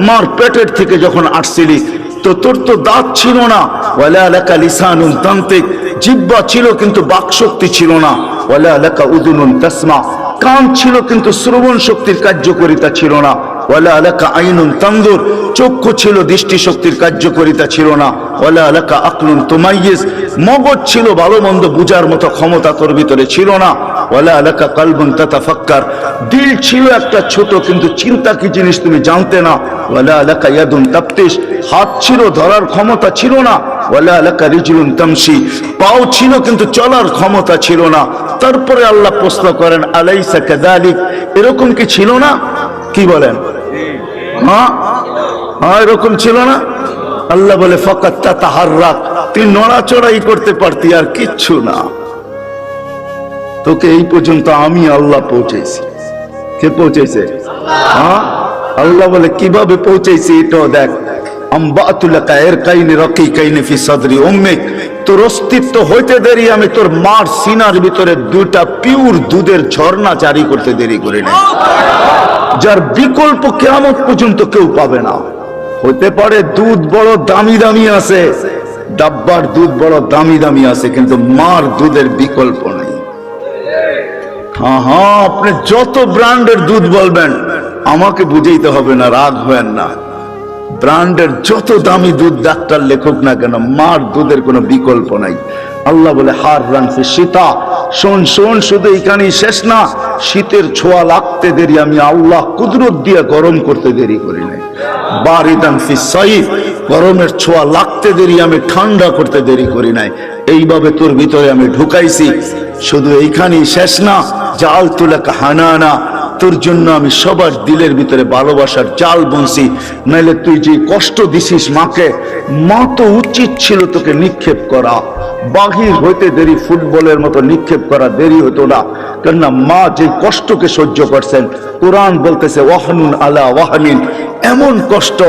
Speaker 1: মার পেটের থেকে যখন আসছিলি তো তোর তো দাঁত ছিল না। ওয়ালা লাকা লিসানুন তানতিক, জিহ্বা ছিল কিন্তু বাকশক্তি ছিল না। ওয়ালা লাকা উযুনুন তাসমা, কান ছিল কিন্তু শ্রবণ শক্তির কার্যকারিতা ছিল না। ওয়ালা লাকা আইনুন তানজুর, চক্ষু ছিল দৃষ্টি শক্তির কার্যকারিতা ছিল না। ওয়ালা লাকা আকলুন তুমাইয়িজ, মগজ ছিল ভালো মন্দ বুঝার মতো ক্ষমতা তোর ভিতরে ছিল না। ওয়ালা লাকা কলবুন তাতাফাক্কার, দিল ছিল একটা ছোট কিন্তু চিন্তা কি জিনিস তুমি জানতে না। ওয়ালা লাকা ইয়াদুন তাবতিশ, হাত ছিল ধরার ক্ষমতা ছিল না। ওয়ালা লাকা রিজলুন তামশি, পাও ছিল কিন্তু চলার ক্ষমতা ছিল না। তারপরে আল্লাহ প্রশ্ন করেন, আলাইসা কাযালিক, এরকম কি ছিল না? কি বলেন? হ্যাঁ হ্যাঁ, এরকম ছিল না? আল্লাহ বলে, ফাকাত তাতাহাররাক, তুই নড়াচড়াই করতে পারতি, আর কিচ্ছু না। তোকে এই পর্যন্ত আমি আল্লাহ পৌঁছেছি। কে পৌঁছেছে? হ্যাঁ, আল্লাহ বলে কিভাবে পৌঁছেছি এটাও দেখ। আম্বাতুলাকা ইরকাইনি রাকিকাইনি ফি সাদরি উম্মিক, তোর অস্তিত্ব হইতে দেরি আমি তোর মার সিনার ভিতরে দুইটা পিওর দুধের ঝর্ণা জারি করতে দেরি করি না, যার বিকল্প কিয়ামত পর্যন্ত কেউ পাবে না। হতে পারে দুধ বড় দামি দামি আছে, ডাব্বার দুধ বড় দামি দামি আছে, কিন্তু মার দুধের বিকল্প নেই। হ্যাঁ হ্যাঁ, আপনি যত ব্র্যান্ডের দুধ বলবেন আমাকে বুঝাইতে হবে না, রাগ হবেন না। ব্র্যান্ডের যত দামি দুধ ডাক্তার লেখক না কেন, মার দুধের কোনো বিকল্প নাই। আল্লাহ বলে, হার রানছে শীতা, শোন শোন, শুধু এখানেই শেষ না, শীতের ছোঁয়া লাগতে দেরি আমি আল্লাহ কুদরত দিয়ে গরম করতে দেরি করি নাই। বারিদান ফি সাইফ, গরমের ছোঁয়া লাগতে দেরি আমি ঠান্ডা করতে দেরি করি নাই। এইভাবে তোর ভিতরে আমি ঢুকাইছি। শুধু এইখানেই শেষ না, জাল তুলাকা হানানা, তোর জন্য আমি সবার দিলের ভিতরে ভালোবাসার জাল বুনছি। নাইলে তুই যে কষ্ট দিছিস মাকে, মা তো উচিত ছিল তোকে নিক্ষেপ করা, বাহির হইতে দেরি ফুটবলের মতো নিক্ষেপ করা দেরি হতো না। কেননা মা যে কষ্টকে সহ্য করছেন, কোরআন বলতেছে ওয়াহনুন আলা ওয়াহনিন, এমন কষ্ট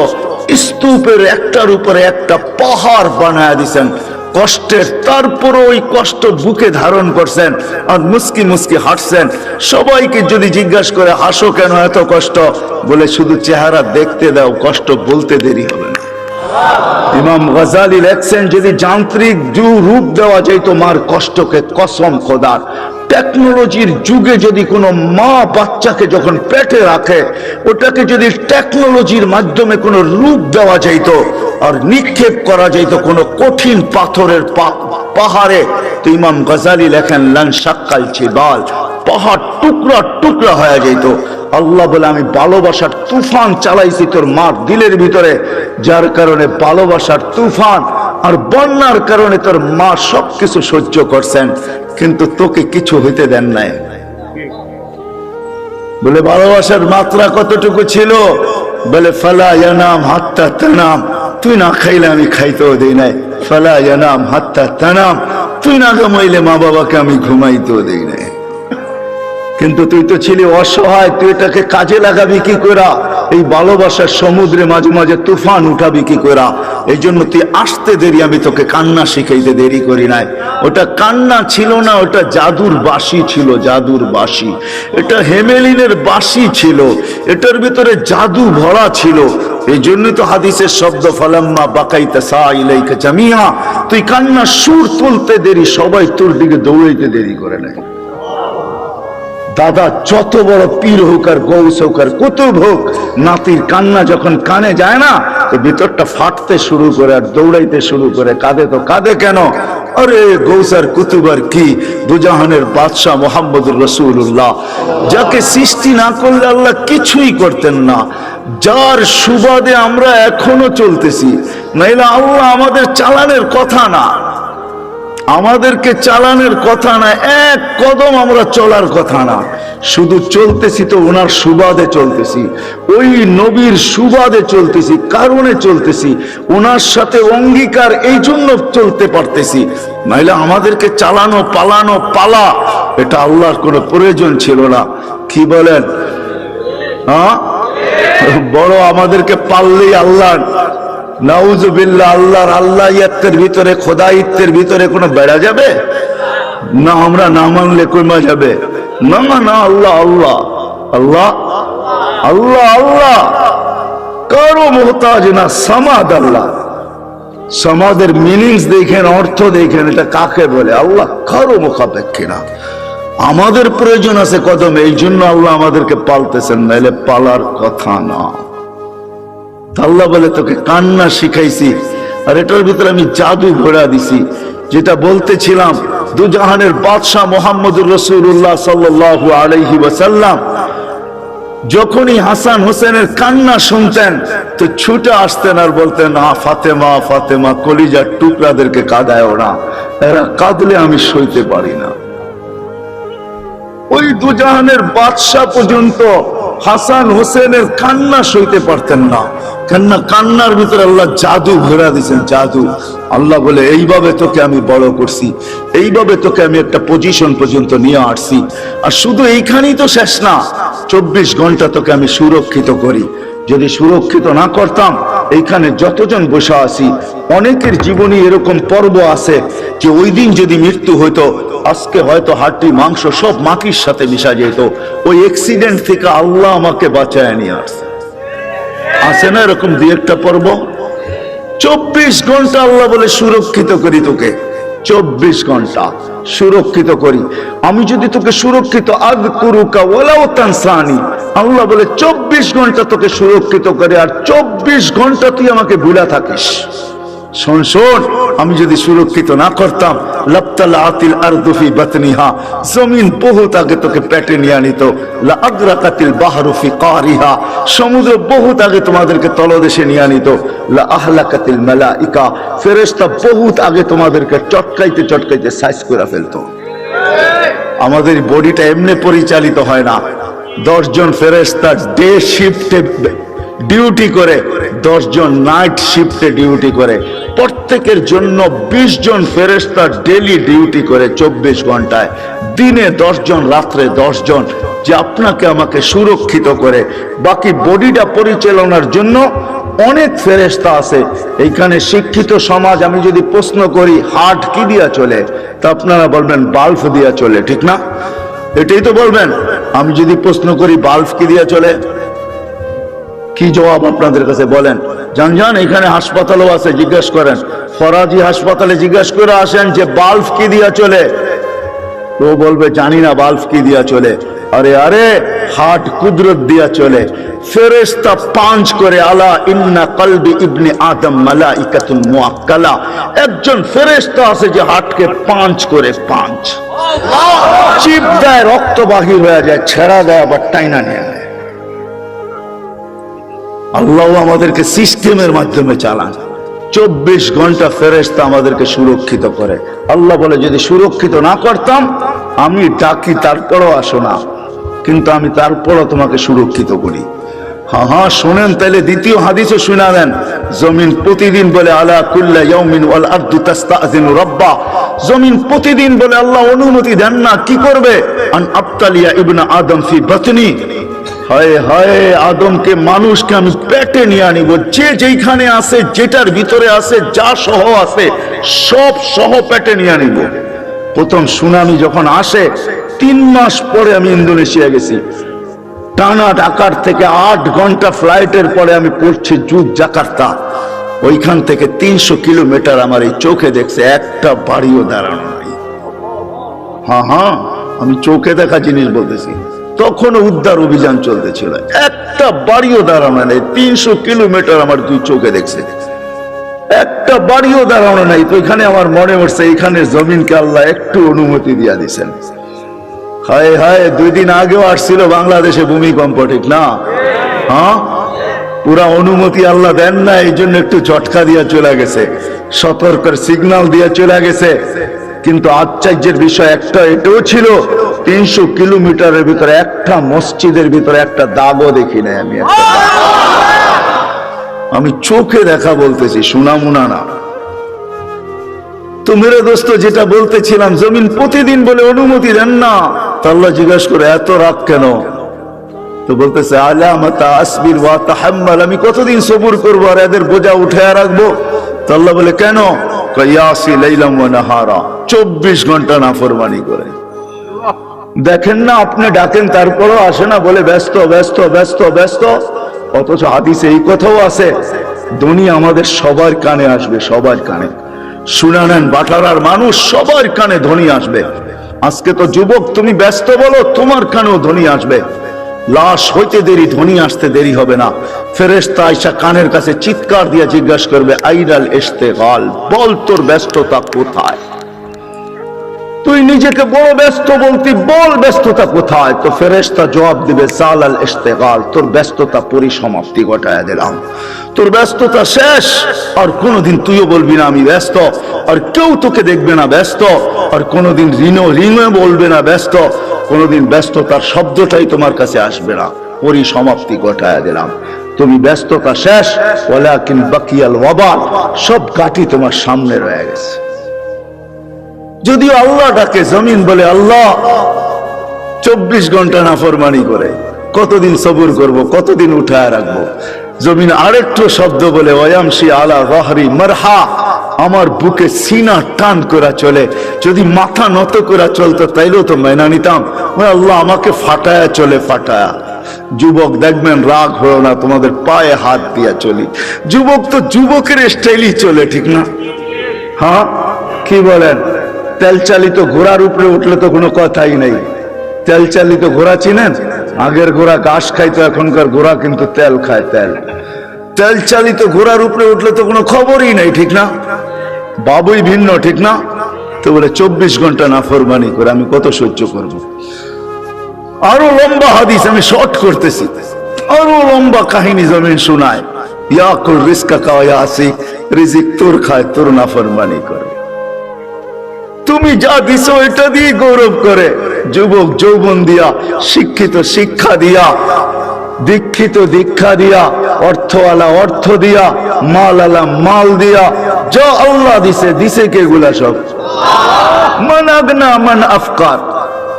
Speaker 1: স্তূপের একটার উপরে একটা পাহাড় বানায় দিছেন কষ্টের, তারপরে ওই কষ্ট বুকে ধারণ করছেন আর মুস্কি মুস্কি হাঁটছেন। সবাইকে যদি জিজ্ঞাসা করে হাসো কেন এত কষ্ট, বলে শুধু চেহারা দেখতে দাও, কষ্ট বলতে দেরি হবে না। ইমাম গাজালি লেখছেন, যদি যান্ত্রিক রূপ দেওয়া যায় তো মার কষ্টকে, কসম খোদার, টেকনোলজির যুগে যদি কোনো মা বাচ্চাকে যখন পেটে রাখে, ওটাকে যদি টেকনোলজির মাধ্যমে কোনো রূপ দেওয়া যাইত আর নিক্ষেপ করা যাইত কোনো কঠিন পাথরের পাহাড়ে, তো ইমাম গাজালি লেখেন লান শাক্কাল জিবাল, পাহাড় টুকরা টুকরা হয়ে যেত। আল্লাহ বলে, আমি ভালোবাসার তুফান চালাইছি তোর মার দিলের ভিতরে, যার কারণে ভালোবাসার তুফান আর বন্যার কারণে তোর মা সবকিছু সহ্য করছেন, কিন্তু তোকে কিছু হইতে দেন নাই। বলে ভালোবাসার মাত্রা কতটুকু ছিল? বলে ফালা ইয়ানাম হাত্তা তানাম, তুই না খাইলে আমি খাইতেও দেই নাই। ফালা ইয়ানাম হাত্তা তানাম, তুই না ঘুমাইলে মা বাবাকে আমি ঘুমাইতেও দেই নাই। কিন্তু তুই তো ছিলি অসহায়, তুই এটাকে কাজে লাগাবি কি করে? এই ভালোবাসার সমুদ্রে মাঝে মাঝে তুফান উঠাবি কি করে? এই জন্য তুই আসতে দেরি, আমি তোকে কান্না শিখাইতে দেরি করি নাই। ওটা কান্না ছিল না, ওটা জাদুর বাঁশি ছিল, জাদুর বাঁশি। এটা হেমেলিনের বাঁশি ছিল, এটার ভিতরে জাদু ভরা ছিল। এই জন্যই তো হাদিসের শব্দ ফালাম্মা বাকাইতা সা ইলাইকা জামিয়া, তুই কান্না সুর তুলতে দেরি, সবাই তোর দিকে দৌড়াইতে দেরি করে নাই। দাদা যত বড় পীর হোক আর গৌস হোক আর কুতুব হোক, নাতির কান্না যখন কানে যায় না, তো ভিতরটা ফাটতে শুরু করে আর দৌড়াইতে শুরু করে। কাঁদে তো কাঁদে কেন? अरे गौसर कुतुबर की দুজাহানের বাদশা মুহাম্মদুর রাসূলুল্লাহ, যাকে সৃষ্টি না করলে আল্লাহ কিছুই করতেন না, যার সুবাদে আমরা এখনো চলতেছি, নাইলে আল্লাহ আমাদের চালানের কথা না, আমাদেরকে চালানের কথা না, এক কদম আমরা চলার কথা না, শুধু চলতেছি তো ওনার সুবাদে চলতেছি, ওই নবীর সুবাদে চলতেছি, কারণে চলতেছি, ওনার সাথে অঙ্গীকার, এই জন্য চলতে পারতেছি, নাইলে আমাদেরকে চালানো পালানো পালা এটা আল্লাহর কোনো প্রয়োজন ছিল না। কি বলেন? হ্যাঁ, বড় আমাদেরকে পাললেই আল্লাহ, নাউজুবিল্লাহ, আল্লাহর আল্লাহিয়াতের ভিতরে, খোদাইত্বের ভিতরে কোনো বেড়া যাবে না? আমরা না মানলে কমা যাবে না? না, আল্লাহ আল্লাহ আল্লাহ আল্লাহ আল্লাহ, কারো মোহতাজ না, সামাদ আল্লাহ। সমাদের মিনিংস দেখেন, অর্থ দেখেন, এটা কাকে বলে? আল্লাহ কারো মুখাপেক্ষী না। আমাদের প্রয়োজন আছে কদমে, এই জন্য আল্লাহ আমাদেরকে পালতেছেন, নাইলে পালার কথা না। আল্লাহ বলে তোকে কান্না শিখাইছি, আর এটার ভিতরে আমি জাদু ভরা দিছি। যেটা বলতেছিলাম, দুজাহানের বাদশা মুহাম্মদুর রাসূলুল্লাহ সাল্লাল্লাহু আলাইহি ওয়াসাল্লাম যখনই হাসান হোসেনের কান্না শুনতেন তো ছুটে আসতেন আর বলতেন, ফাতেমা ফাতেমা, কলিজার টুকরাদেরকে কাঁদায় না, এরা কাঁদলে আমি সইতে পারি না। ওই দুজাহানের বাদশা পর্যন্ত হাসান হোসেনের কান্না সইতে পারতেন না, কেননা কান্নার ভিতরে আল্লাহ জাদু ভরা দিয়েছেন, জাদু। আল্লাহ বলে এইভাবে তোকে আমি বড় করছি, এইভাবে তোকে আমি একটা পজিশন পর্যন্ত নিয়ে আসছি, আর শুধু এইখানেই তো শেষ না, 24 ঘন্টা তোকে আমি সুরক্ষিত করি। যদি সুরক্ষিত না করতাম, এইখানে যতজন বসে আছি অনেকের জীবনে এরকম পর্ব আছে যে ওই দিন যদি মৃত্যু হইতো, আজকে হয়তো হাড্ডি মাংস সব মাটির সাথে মিশা যেত। ওই অ্যাক্সিডেন্ট থেকে আল্লাহ আমাকে বাঁচায় নিয়ে আসছে। আছে না এরকম দুই একটা পর্ব? 24 ঘন্টা আল্লাহ বলে সুরক্ষিত করি তোকে, 24 ঘন্টা সুরক্ষিত করি। আমি যদি তোকে সুরক্ষিত আযকুরুকা ওয়ালাউ তানসানি, আল্লাহ বলে 24 ঘন্টা তোকে সুরক্ষিত করে, আর 24 ঘন্টা তুই আমাকে ভুলা থাকিস। শোন শোন, আমি যদি সুরক্ষিত না করতাম, লাবতালাতিল আরদু ফি বাতনিহা, জমিন বহুত আগে তোকে পেটে নিয়ে আনিত, লা আদরাকাতিল বাহরু ফি কারিহা, সমুদ্র বহুত আগে তোমাদেরকে তলদেশে নিয়ে আনিত, লা আহলাকাতিল মালাইকা, ফেরেশতা বহুত আগে তোমাদেরকে চটকাইতে চটকাইতে সাইজ করে ফেলতো। আমাদের বডিটা এমনি পরিচালিত হয় না। 10 জন ফেরেশতা ডে শিফটে ডিউটি করে, 10 জন নাইট শিফটে ডিউটি করে, প্রত্যেকের জন্য 20 জন ফেরেশতা ডেইলি ডিউটি করে 24 ঘন্টায়, দিনে 10 জন, রাত্রে 10 জন, যে আপনাকে আমাকে সুরক্ষিত করে। বাকি বডিটা পরিচালনার জন্য অনেক ফেরেশতা আছে। এইখানে শিক্ষিত সমাজ, আমি যদি প্রশ্ন করি হার্ট কি দিয়া চলে, তা আপনারা বলবেন বাল্ব দিয়া চলে, ঠিক না? এটাই তো বলবেন। আমি যদি প্রশ্ন করি বাল্ব কি দিয়া চলে, কি জবাব আপনাদের কাছে বলেন? জান এখানে হাসপাতালও আছে, জিজ্ঞেস করেন, ফরাজি হাসপাতালে জিজ্ঞেস করে আসেন যে বাল্ব কি দিয়া চলে, তো বলবে জানি না বাল্ব কি দিয়া চলে। আরে আরে, হার্ট কুদরত দিয়া চলে। ফেরেশতা 5 করে, আলা ইন্না কলবি ইবনে আদম মালাইকাতুন মুআক্কালা, একজন ফেরেশতা আছে যে হার্টকে 5 করে, 5 চিপ দেয়, রক্ত বাহির হয়ে যায়, ছেড়া দেয়, আবার টাইনা নিয়ে নেয়। আল্লাহ আমাদেরকে সিস্টেমের মাধ্যমে চালান। 24 ঘন্টা ফেরেশতা আমাদেরকে সুরক্ষিত করে। আল্লাহ বলে যদি সুরক্ষিত না করতাম, আমি ডাকি তারপরও আসো না, কিন্তু আমি তারপরও তোমাকে সুরক্ষিত করি। হ্যাঁ শোনেন, তাহলে দ্বিতীয় হাদিসও শুনা দেন। জমিন প্রতিদিন বলে, আলা কুল্লা ইয়াউমিন ওয়াল আরদু তাস্তাযিনু রাব্বা, জমিন প্রতিদিন বলে আল্লাহ অনুমতি দেন না, কি করবে? আন আবতালিয়া ইবনা আদম ফি বাতনি, হায় হায়, আদমকে, মানুষকে আমি পেটে নিয়ে আনিব, যে যেখানে আছে, যেটার ভিতরে আছে, যা সহ আছে সব সহ পেটে নিয়ে আনিব। প্রথম সুনামি যখন আসে, 3 মাস পরে আমি ইন্দোনেশিয়া গেছি, টানা ঢাকার থেকে 8 ঘন্টা ফ্লাইটের পরে আমি পড়ছি জাকার্তা। ওইখান থেকে 300 কিলোমিটার আমার এই চোখে দেখছে, একটা বাড়িও দাঁড়ানো নাই। হ্যাঁ, আমি চোখে দেখা জিনিস বলতেছি। তখনও উদ্ধার অভিযান চলতেছিল, একটা বাড়িও দাঁড়ানো নেই, 300 কিলোমিটার আমার 2 চোখে দেখছে, একটা একটা বাড়িও দাঁড়ানো নাই। তো এখানে আমার মনে হচ্ছে এখানে জমিনকে আল্লাহ একটু অনুমতি দিয়া দিছেন। হায় হায়, 2 দিন আগেও আসছিল বাংলাদেশে ভূমিকম্প, ঠিক না? হ্যাঁ, পুরা অনুমতি আল্লাহ দেন না, এই জন্য একটু ঝটকা দিয়া চলে গেছে, সতর্কের সিগন্যাল দিয়ে চলে গেছে। কিন্তু আশ্চর্যের বিষয় একটা এটাও ছিল, 300 কিলোমিটারের ভিতরে একটা মসজিদের ভিতরে একটা দাগও দেখি নাই আমি। আমি চোখে দেখা বলতেছি, শোনামুনা না। তো মেরে দোস্ত, যেটা বলতেছিলাম, জমিন প্রতিদিন বলে অনুমতি দেন না। তো আল্লাহ জিজ্ঞাসা করে এত রাগ কেন? তো বলতেছে আলামাতা আসবির ওয়া তাহাম্মাল, আমি কতদিন সবুর করবো আর এদের বোঝা উঠে রাখবো? তো আল্লাহ বলে কেন? ইয়াসি লাইলাম ওয়া নাহারা, 24 ঘন্টা নাফরমানি করে। দেখেন না, আপনি ডাকেন তারপরও আসে না, বলে ব্যস্ত ব্যস্ত ব্যস্ত ব্যস্ত। অথচ হাদিসে এই কথাও আছে, দুনিয়া আমাদের সবার কানে আসবে, সবার কানে। শুনে নেন, বাটারার মানুষ সবার কানে ধ্বনি আসবে। আজকে তো যুবক, তুমি ব্যস্ত বলো, তোমার কানেও ধ্বনি আসবে। লাশ হইতে দেরি, ধ্বনি আসতে দেরি হবে না। ফেরেশতা আয়েশা কানের কাছে চিৎকার দিয়ে জিজ্ঞাসা করবে, আইরাল ইশতেগাল, বল তোর ব্যস্ততা কোথায়? তুই নিজেকে বড় ব্যস্ত বলতি, বল ব্যস্ততা কোথায়? তো ফেরেশতা জবাব দিবে, জালাল ইশতেগাল, তোর ব্যস্ততা পরিসমাপ্তি ঘটায় দিলাম, তোর ব্যস্ততা শেষ। আর কোনোদিন তুইও বলবি না আমি ব্যস্ত, আর কেউ তোকে দেখবে না ব্যস্ত, আর কোনোদিন রিঙে বলবে না ব্যস্ত, কোনোদিন ব্যস্ততার শব্দটাই তোমার কাছে আসবে না। পরিসমাপ্তি ঘটায় দিলাম, তুমি ব্যস্ততা শেষ। ওয়ালাকিন বাকিয়াল ওয়াবাল, সব কাটি তোমার সামনে রয়ে গেছে। যদিও আল্লাহ ডাকে, জমিন বলে আল্লাহ 24 ঘন্টা নাফরমানি করে, কতদিন সবুর করব, কতদিন উঠায় রাখবো? জমিন আরেকটু শব্দ বলে, ওয়ামশি আলা যাহরি মারহা, আমার বুকে সিনা টান করা চলে। যদি মাথা নত করা চলতো তাইলেও তো মেনা নিতাম। আল্লাহ আমাকে ফাটায়া চলে, ফাটায়া। যুবক দেখবেন, রাগ হলো না, তোমাদের পায়ে হাত দিয়া চলি। যুবক তো যুবকের স্টাইলই চলে, ঠিক না? হ্যাঁ, কি বলেন? তেল চালিত ঘোড়ার উপরে উঠলে তো কোনো কথাই নেই। তেল চালিত ঘোড়া চিনেন? আগের ঘোড়া ঘাস খাইতো, এখনকার ঘোড়া কিন্তু তেল খায়। তেল চালিত ঘোড়ার উপরে উঠলে তো কোনো খবরই নেই, ঠিক না? বাবুই ভিন্ন, ঠিক না? তো বলে 24 ঘন্টা নাফরমানি করে আমি কত সহ্য করব? আরো লম্বা হাদিস, আমি শর্ট করতেছি, আরো লম্বা কাহিনী জমিন শোনায়। ইয়াকুল রিজকা কা ইয়াসি, রিজিক তোর খায়, তোর নাফরমানি করে। তুমি যা দিছো এটা দিয়ে গৌরব করে। যুবক যৌবন দিয়া, শিক্ষিত শিক্ষা দিয়া, দীক্ষিত দীক্ষা দিয়া, অর্থওয়ালা অর্থ দিয়া, মালওয়ালা মাল দিয়া, যা আল্লাহ দিছে, দিছে কে গুলা? সব মান আগনা মান আফকার।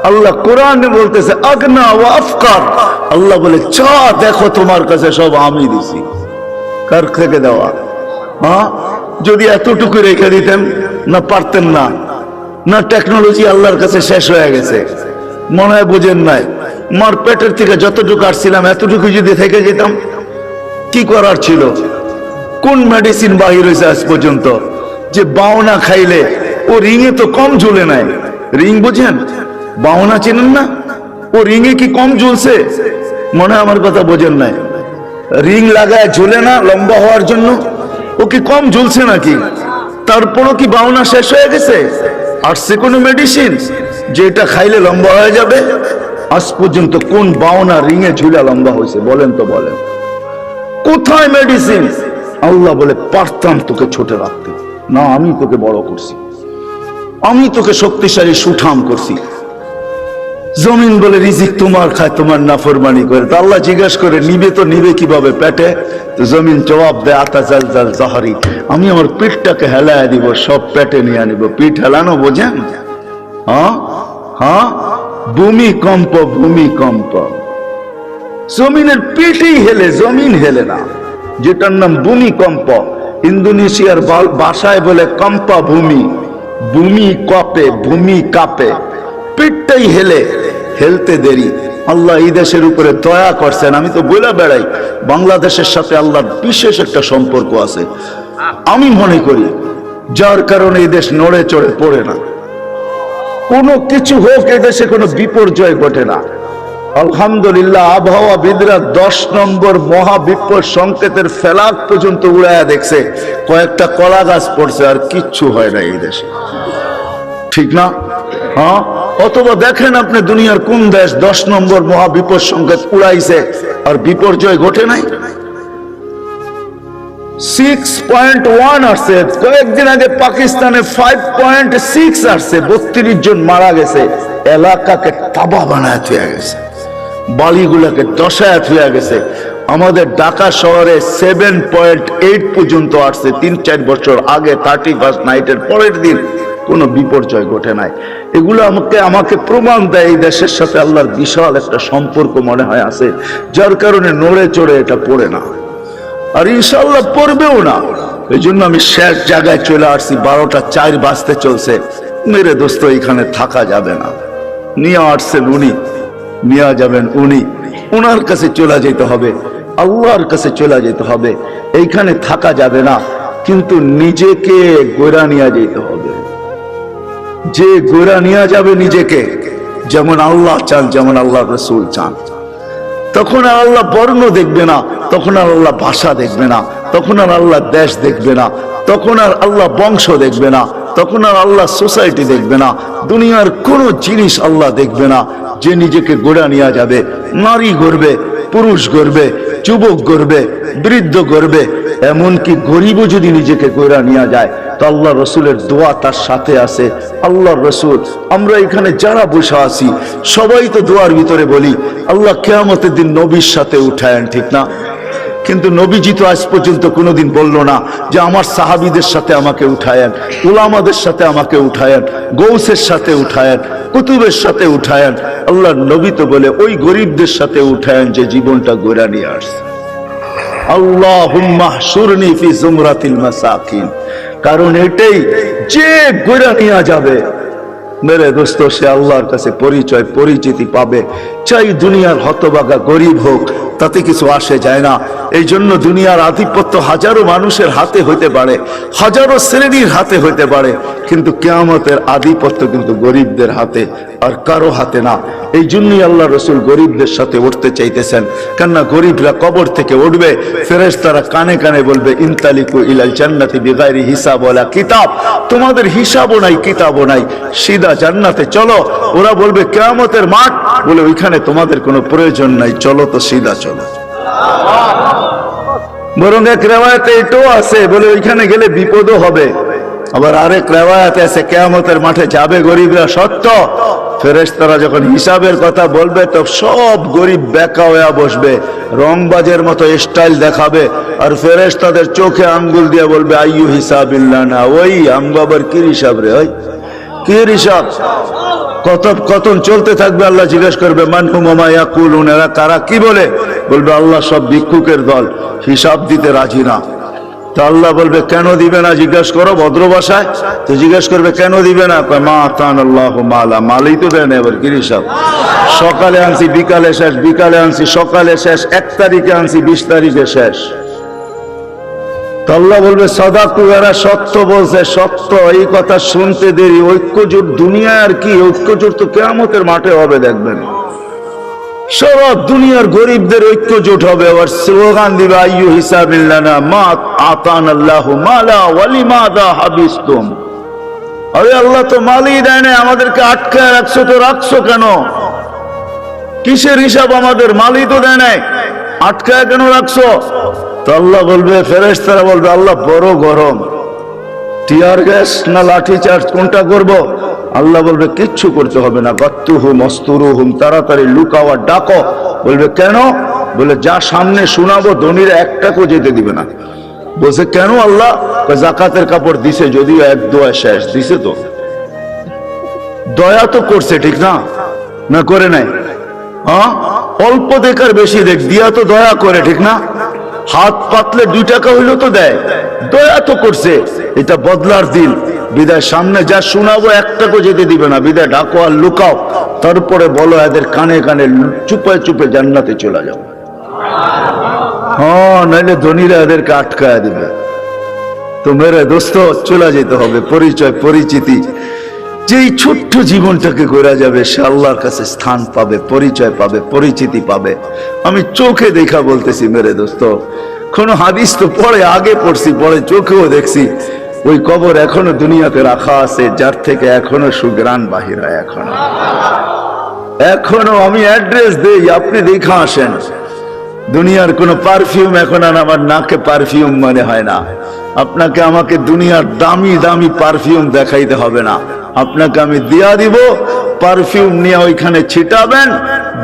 Speaker 1: আল্লাহ কোরআনে বলতেছে আগনা ওয়া আফকার। আল্লাহ বলে যা দেখো তোমার কাছে সব আমি দিছি। কার থেকে দেওয়া? হ্যাঁ, যদি এতটুকু রেখে দিতেন না, পারতেন না। না, টেকনোলজি আল্লাহর কাছে শেষ হয়ে গেছে, মনে হয় বোঝেন নাই। মার পেটের থেকে যতটুকু আসছিলাম এতটুকু যদি থেকে যেতাম, কি করার ছিল? কোন মেডিসিন বাহির হয়েছে আজ পর্যন্ত যে বাওনা খাইলে ও রিঙে তো কম ঝুলে নাই? রিং বুঝেন? বাওনা চেনেন না? ও রিঙে কি কম ঝুলছে? মনে হয় আমার কথা বোঝেন নাই। রিং লাগায় ঝুলে না লম্বা হওয়ার জন্য, ও কি কম ঝুলছে নাকি? তারপরও কি বাওনা শেষ হয়ে গেছে? আসছে কোনো মেডিসিন যে এটা খাইলে লম্বা হয়ে যাবে? আজ পর্যন্ত কোন বাওনা রিঙে ঝুলা লম্বা হয়েছে বলেন তো, বলেন কোথায় মেডিসিন? আল্লাহ বলে পারতাম তোকে ছোট রাখতে, না আমি তোকে বড় করছি, আমি তোকে শক্তিশালী সুঠাম করছি। জমিন বলে রিজিক তোমার খায়, তোমার নাফরমানি করে। তো আল্লাহ জিজ্ঞাসা করে নিবে তো নিবে কিভাবে? পেটে। তো জমিন জবাব দেয় আতা জাল জাল জাহারি, আমি আমার পিঠটাকে হেলায় দিব, সব পেটে নিয়ে নিব। পিঠ হেলানো বোঝেন? হ্যাঁ হ্যাঁ, ভূমিকম্প, ভূমিকম্প। জমিনের পিঠেই হেলে, জমিন হেলে না, যেটার নাম ভূমিকম্প। ইন্দোনেশিয়ার ভাষায় বলে কম্পা ভূমি, ভূমি কপে, ভূমি কাঁপে, পিঠটাই হেলে, হেলতে দেরি। আল্লাহ এই দেশের উপরে দয়া করছেন। আমি তো বলে বেড়াই, বাংলাদেশের সাথে আল্লাহর বিশেষ একটা সম্পর্ক আছে আমি মনে করি, যার কারণে এই দেশ নড়ে চড়ে পড়ে না। কোনো কিছু হোক, এই দেশে কোনো বিপর্যয় ঘটে না। আলহামদুলিল্লাহ আবহাওয়াবিদরা 10 নম্বর মহাবিপদ সংকেতের ফেলাক পর্যন্ত উড়াইয়া দেখছে, কয়েকটা কলা গাছ পড়ছে, আর কিচ্ছু হয় না এই দেশে, ঠিক না? হ্যাঁ, অথবা দেখেন আপনি দুনিয়ার কোন দেশ 10 নম্বর মহাবিপদ সংকেত উড়াইছে আর বিপর্যয় ঘটে নাই? 6.1 আসছে, কয়েকদিন আগে পাকিস্তানে 5.6 আসছে, 32 জন মারা গেছে, এলাকাকে তাবা বানায় থুয়ে গেছে, বালিগুলাকে দশায় থুয়ে গেছে। আমাদের ঢাকা শহরে 7.8 পর্যন্ত আসছে 3-4 বছর আগে, 31st নাইটের পরের দিন কোনো বিপর্যয় ঘটে নাই। এগুলো আমাকে প্রমাণ দেয় এই দেশের সাথে আল্লাহর বিশাল একটা সম্পর্ক মনে হয় আছে, যার কারণে নড়ে চড়ে এটা পড়ে না, আর ইনশাল্লাহ পড়বেও না। এই জন্য আমি শেষ জায়গায় চলে আসছি, 12টা 4 বাজতে চলছে। মেরে দোস্ত, এখানে থাকা যাবে না, নিয়ে আসছেন উনি, নিয়ে যাবেন উনি, ওনার কাছে চলে যেতে হবে, আল্লাহর কাছে চলে যেতে হবে, এইখানে থাকা যাবে না। কিন্তু নিজেকে গোড়া নিয়ে যেতে হবে, যে গোড়া নিয়ে যাবে নিজেকে, যেমন আল্লাহ চান, যেমন আল্লাহ রসুল চান, তখন আর আল্লাহ বর্ণ দেখবে না, তখন আর আল্লাহ ভাষা দেখবে না, তখন আর আল্লাহ দেশ দেখবে না, তখন আর আল্লাহ বংশ দেখবে না, তখন আর আল্লাহ সোসাইটি দেখবে না, দুনিয়ার কোনো জিনিস আল্লাহ দেখবে না। যে নিজেকে গোড়া নিয়ে যাবে, নারী গড়বে, পুরুষ গড়বে, যুবক গড়বে, বৃদ্ধ গড়বে, এমনকি গরিবও যদি নিজেকে গোড়া নিয়ে যায়, তো আল্লাহ রসুলের দোয়া তার সাথে আছে। আল্লাহ রসুল, আমরা এখানে যারা বসে আছি সবাই তো দোয়ার ভিতরে বলি আল্লাহ কিয়ামতের দিন নবীর সাথে উঠায়েন, ঠিক না? কিন্তু নবীজি তো আজ পর্যন্ত কোনোদিন বলল না যে আমার সাহাবীদের সাথে আমাকে উঠায়েন, উলামাদের সাথে আমাকে উঠায়েন, গৌসের সাথে উঠায়েন, কুতুবের সাথে উঠায়েন। আল্লাহর নবী তো বলে ওই গরিবদের সাথে উঠায়েন যে জীবনটা গোড়া নিয়ে আসছে। আল্লাহুম্মা হশুরনি ফি জুমরাতিল মাসাকিন, কারণ এটাই, যে গোড়া নিয়ে যাবে মেরে দোস্ত, সে আল্লাহর কাছে পরিচয় পরিচিতি পাবে। চাই দুনিয়ার হতভাগা গরিব হোক, তাতে কিছু আসে যায় না। এই জন্য দুনিয়ার আধিপত্য হাজারো মানুষের হাতে হইতে পারে, হাজারো শ্রেণীর হাতে হইতে পারে, কিন্তু কিয়ামতের আধিপত্য কিন্তু গরিবদের হাতে, আর কারো হাতে না। এই জন্যই আল্লাহ রসুল গরিবদের সাথে উঠতে চাইতেছেন, কেননা গরিবরা কবর থেকে উঠবে, ফেরেশতারা কানে কানে বলবে ইনতালিকু ইলাল জান্নাতি বিগাইরি হিসাব ওয়ালা কিতাব, তোমাদের হিসাবও নাই, কিতাবও নাই, সিধা জান্নাতে চলো। ওরা বলবে কিয়ামতের মাঠ, বলে ওইখানে তোমাদের কোনো প্রয়োজন নাই, চলো তো সিধা চলো। বরং এক রেওয়ায়াতে এটাও আছে, বলে ওইখানে গেলে বিপদও হবে। আবার আরেক রেওয়ায়াতে আছে কিয়ামতের মাঠে যাবে গরিবরা, সত্য। ফেরেশতারা যখন হিসাবের কথা বলবে, তো সব গরিব বেকা হয়ে বসবে, রংবাজের মতো স্টাইল দেখাবে, আর ফেরেশতাদের চোখে আঙ্গুল দিয়ে বলবে আইয়ু হিসাবিল্লাহ না, ওই আমবাবার কি হিসাব রে, ওই কি হিসাব? কতক্ষণ চলতে থাকবে, আল্লাহ জিজ্ঞেস করবে মানহুম ওয়া মা ইয়াকুলুন, এরা কারা, কি বলে? বলবে আল্লাহ সব ভিক্ষুকের দল, হিসাব দিতে রাজি না। তা আল্লাহ বলবে কেন দিবে না, জিজ্ঞেস করো ভদ্র ভাষায়। তো জিজ্ঞেস করবে কেন দিবে না, মা আতান আল্লাহ মালা, মালই তো দেন, এবার কি হিসাব? সকালে আনছি বিকালে শেষ, বিকালে আনছি সকালে শেষ, 1 তারিখে আনছি 20 তারিখে শেষ। আল্লাহ বলবে সাদাকু, এরা সত্য বলছে, সত্য। এই কথা শুনতে দেরি। ঐক্যজোট দুনিয়ায় আর কি, ঐক্যজোট তো কিয়ামতের মাঠে হবে, দেখবেন সারা দুনিয়ার গরিবদের ঐক্যজোট হবে, আবার স্লোগান দিবে আইয়ু হিসাবিল্লানা মা আতানাল্লাহু মালা ওয়ালিমাদা হাবিসতুম। আরে আল্লাহ তো মালই দেয় না, আমাদেরকে আটকায় রাখছো, তো রাখছো কেন? কিসের হিসাব আমাদের? মালই তো দেয় নাই, আটকায় কেন রাখছো? তো আল্লাহ বলবে, ফেরেশতারা বলবে আল্লাহ বড় গরম, টিয়ার গ্যাস না লাঠি চার্জ, কোনটা করব? আল্লাহ বলবে কিচ্ছু করতে হবে না, গাত্তুহুম অস্তুরুহুম, তাড়াতাড়ি লুকাও আর ডাকো। বলবে কেন? বলে যা সামনে শোনাবো ধনীরা একটাকেও যেতে দিবে না। বলছে কেন আল্লাহ? যাকাতের কাপড় দিছে, যদিও এক দোয়া শেষ দিছে, তো দয়া তো করছে, ঠিক না? না করে নাই? হ্যাঁ, অল্প দেখার বেশি দেখ, দিয়া তো দয়া করে, ঠিক না? হাত পাতলে 2 টাকা হইলো তো দেয়, দয়া তো করছে। এটা বদলার দিন, বিদায় সামনে যা শোনাবো একটাকেও যেতে দিবে না, বিদায় ডাকো আর লুকাও, তারপরে বলো এদের কানে কানে চুপে চুপে জান্নাতে চলে যাও। হ্যাঁ, নাইলে ধনীরা এদেরকে আটকায় দিবে। তো মেরে দোস্ত, চলে যেতে হবে, পরিচয় পরিচিতি যেই ছোট্ট জীবনটাকে গড়া যাবে সে আল্লাহর কাছে স্থান পাবে, পরিচয় পাবে, পরিচিতি পাবে। আমি চোখে দেখা বলতেছি মেরে দোস্ত, কোন হাদিস তো পরে আগে পড়ছি, পরে চোখেও দেখছি, ওই কবর এখনো দুনিয়াতে রাখা আছে, যার থেকে এখনো সুগ্রাণ বাহির হয়। এখনো আমি অ্যাড্রেস দেই, আপনি দেখা আসেন। দুনিয়ার কোন পারফিউম এখন আর আমার নাকে পারফিউম মনে হয় না। আপনাকে আমাকে দুনিয়ার দামি দামি পারফিউম দেখাইতে হবে না, আপনাকে আমি দিয়া দিব, পারফিউম নিয়ে ওইখানে ছিটাবেন,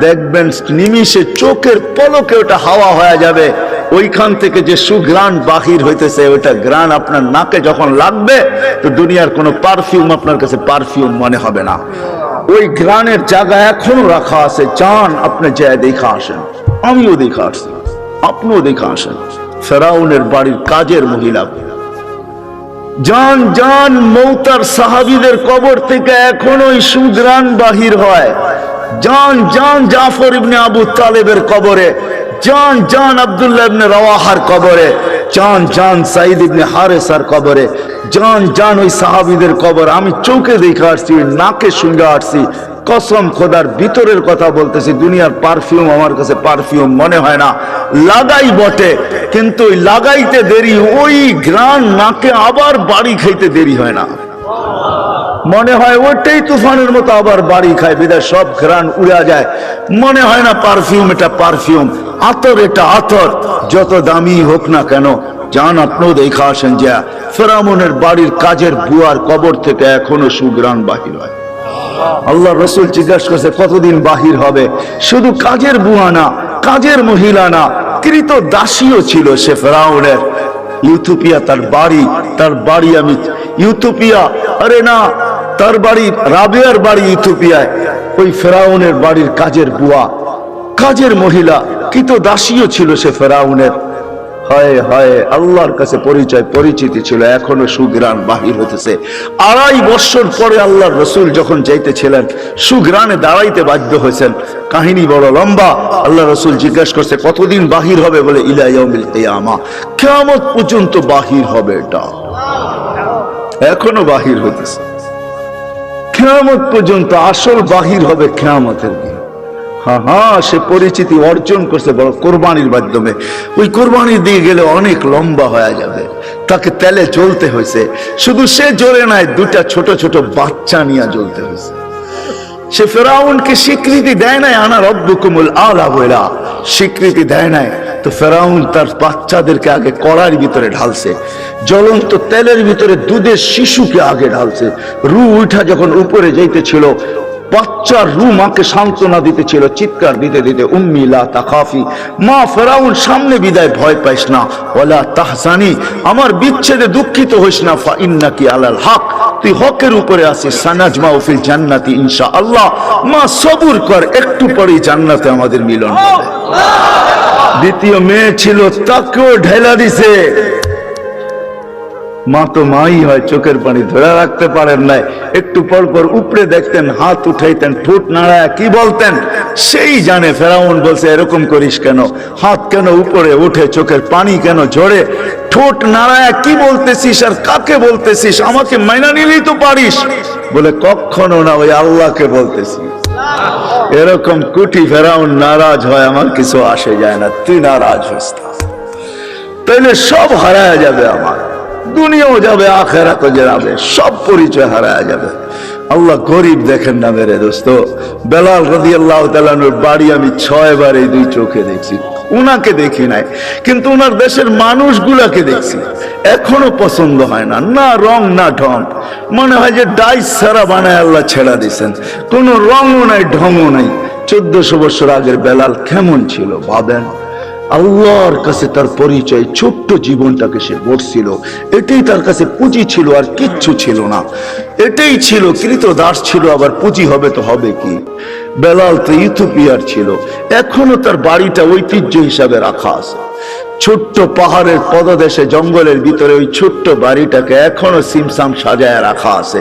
Speaker 1: দেখবেন নিমিষে চোখের পলকে ওটা হাওয়া হয়ে যাবে। ওইখান থেকে যে সুঘ্রাণ বাহির হইতেছে, ওইটা ঘ্রাণ আপনার নাকে যখন লাগবে, তো দুনিয়ার কোনো পারফিউম আপনার কাছে পারফিউম মনে হবে না। ওই ঘ্রাণের জায়গা এখনো রাখা আছে, চান আপনি যায় দেখা আসেন। আমিও দেখা আসছি, আপনিও দেখা আসেন। ফেরাউনের বাড়ির কাজের মহিলা, জান জান মৌতার সাহাবীদের কবর থেকে এখনো সুঘ্রাণ বাহির হয়। জান জান জাফর ইবনে আবু তালেবের কবরে, জান জান আব্দুল্লাহ ইবনে রাওয়াহার কবরে, জান জান সাইদ ইবনে হারেসার কবরে, জান জান ওই সাহাবীদের কবর আমি চোখে দেখে আসছি, নাকে শুনে আসছি। কসম খোদার ভিতরের কথা বলতেছি, দুনিয়ার পারফিউম আমার কাছে পারফিউম মনে হয় না। লাগাই বটে, কিন্তু ওই লাগাইতে দেরি, ওই ঘ্রাণ নাকে আবার বাড়ি খাইতে দেরি হয় না। মনে হয় ওটাই তুফানের মতো আবার বাড়ি খায়, বিদায় সব ঘ্রাণ উড়া যায়। মনে হয় না পারফিউম এটা পারফিউম, আতর এটা আতর, যত দামি হোক না কেন। জান আপনিও দেখা আসেন যে ফেরাউনের বাড়ির কাজের বুয়ার কবর থেকে এখনো সুঘ্রাণ বাহির হয়। আল্লাহ রসুল জিজ্ঞাসা করছে কতদিন বাহির হবে? শুধু কাজের বুয়া না, কাজের মহিলা না, কৃত দাসীও ছিল সে ফেরাউনের। ইউথোপিয়া তার বাড়ি আমি ইউথোপিয়া, আরে না, তার বাড়ি রাবেয়ার বাড়ি ইউথোপিয়ায়। ওই ফেরাউনের বাড়ির কাজের বুয়া, কাজের মহিলা, কৃত দাসীও ছিল সে ফেরাউনের। হায় হায়, আল্লাহর কাছে পরিচয় পরিচিতি ছিল, এখনো সুঘ্রাণ বাহির হতেছে। 2.5 বছর পরে আল্লাহর রসুল যখন যাইতেছিলেন, সুঘ্রাণে দাঁড়াইতে বাধ্য হয়েছেন। কাহিনী বড় লম্বা। আল্লাহ রসুল জিজ্ঞাসা করছে কতদিন বাহির হবে? বলে ইলা ইয়াউমিল কিয়ামা, কিয়ামত পর্যন্ত বাহির হবে। এটা এখনো বাহির হতেছে, কিয়ামত পর্যন্ত আসল বাহির হবে কিয়ামতের দিন। হ্যাঁ, সে পরিচিতি অর্জন করছে বড় কোরবানির মাধ্যমে। ওই কোরবানির দিয়ে গেলে অনেক লম্বা হয়ে যাবে, তাকে তেলে জ্বলতে হয়েছে। শুধু সে জ্বলে নাই, 2টা ছোট ছোট বাচ্চা নিয়ে জ্বলতে হয়েছে। সে ফেরাউনকে স্বীকৃতি দেয় নাই, আনা রব্বুকুমুল আলা বলা স্বীকৃতি দেয় নাই। তো ফেরাউন তার বাচ্চাদেরকে আগে কড়ার ভিতরে ঢালছে, জ্বলন্ত তেলের ভিতরে দুধের শিশুকে আগে ঢালছে। রু উঠা যখন উপরে যাইতেছিল, বাচ্চার রু মাকে সান্ত্বনা দিতেছিল, চিৎকার দিতে দিতে, উম্মি লা তাখাফি, মা ফেরাউন সামনে বিদায়, ভয় পাইস না, ওয়ালা তাহজানি, আমার বিচ্ছেদে দুঃখিত হইস না, ফা ইন্নাকি আলাল হক, তুই হকের উপরে আছিস, সানাজমাউ ফিল জান্নাতি ইনশাআল্লাহ, মা সবুর কর, একটু পরেই জান্নাতে আমাদের মিলন হবে। দ্বিতীয় মেয়ে ছিল, তাকেও ঢেলা দিছে। মা তো মাই হয়, চোখের পানি ধরে রাখতে পারেন নাই, একটু পর পর উপরে দেখতেন, হাত উঠাইতেন, ঠোঁট নাড়ায় কি বলতেন সেই জানে। ফেরাউন বলছে এরকম করিস কেন, হাত কেন উপরে উঠে, চোখের পানি কেন ঝরে, ঠোঁট নাড়ায় কি বলতেছিস আর কাকে বলতেছিস, আমাকে মাইনা নিলেই তো পারিস। বলে কখনো না, ওই আল্লাহকে বলতেছি। এরকম কুটি ফেরাউন নারাজ হয়, আমার কিছু আসে যায় না, তুই নারাজ হইস না, তাইলে সব হারায় যাবে, আমার দুনিয়াও যাবে, আখেরাতও যাবে, সব পরিচয় হারায় যাবে। আল্লাহ গরিব দেখেন না মেরে দোস্ত। বেলাল রাদিয়াল্লাহু তাআলা আনহুর বাড়ি আমি 6 বার এই 2 চোখে দেখছি। উনাকে দেখি নাই, কিন্তু উনার দেশের মানুষগুলাকে দেখছি। এখনো পছন্দ হয় না, না রং না ঢং, মনে হয় যে ডাইস ছাড়া বানায় আল্লাহ ছেড়া দিয়েছেন, কোনো রঙও নাই ঢংও নাই। 1400 বছর আগের বেলাল কেমন ছিল ভাবেন। আল্লাহর কাছে তার পরিচয়, ছোট্ট জীবনটাকে সে গড়ছিল, এটাই তার কাছে পুঁজি ছিল, আর কিচ্ছু ছিল না। এটাই ছিল, কৃতদাস ছিল, আবার পুঁজি হবে তো হবে কি। বেলাল তো ইথিওপিয়ার ছিল, এখনো তার বাড়িটা ঐতিহ্য হিসাবে রাখা আছে। ছোট্ট পাহাড়ের পদদেশে জঙ্গলের ভিতরে ওই ছোট্ট বাড়িটাকে এখনো সিমসাম সাজায় রাখা আছে।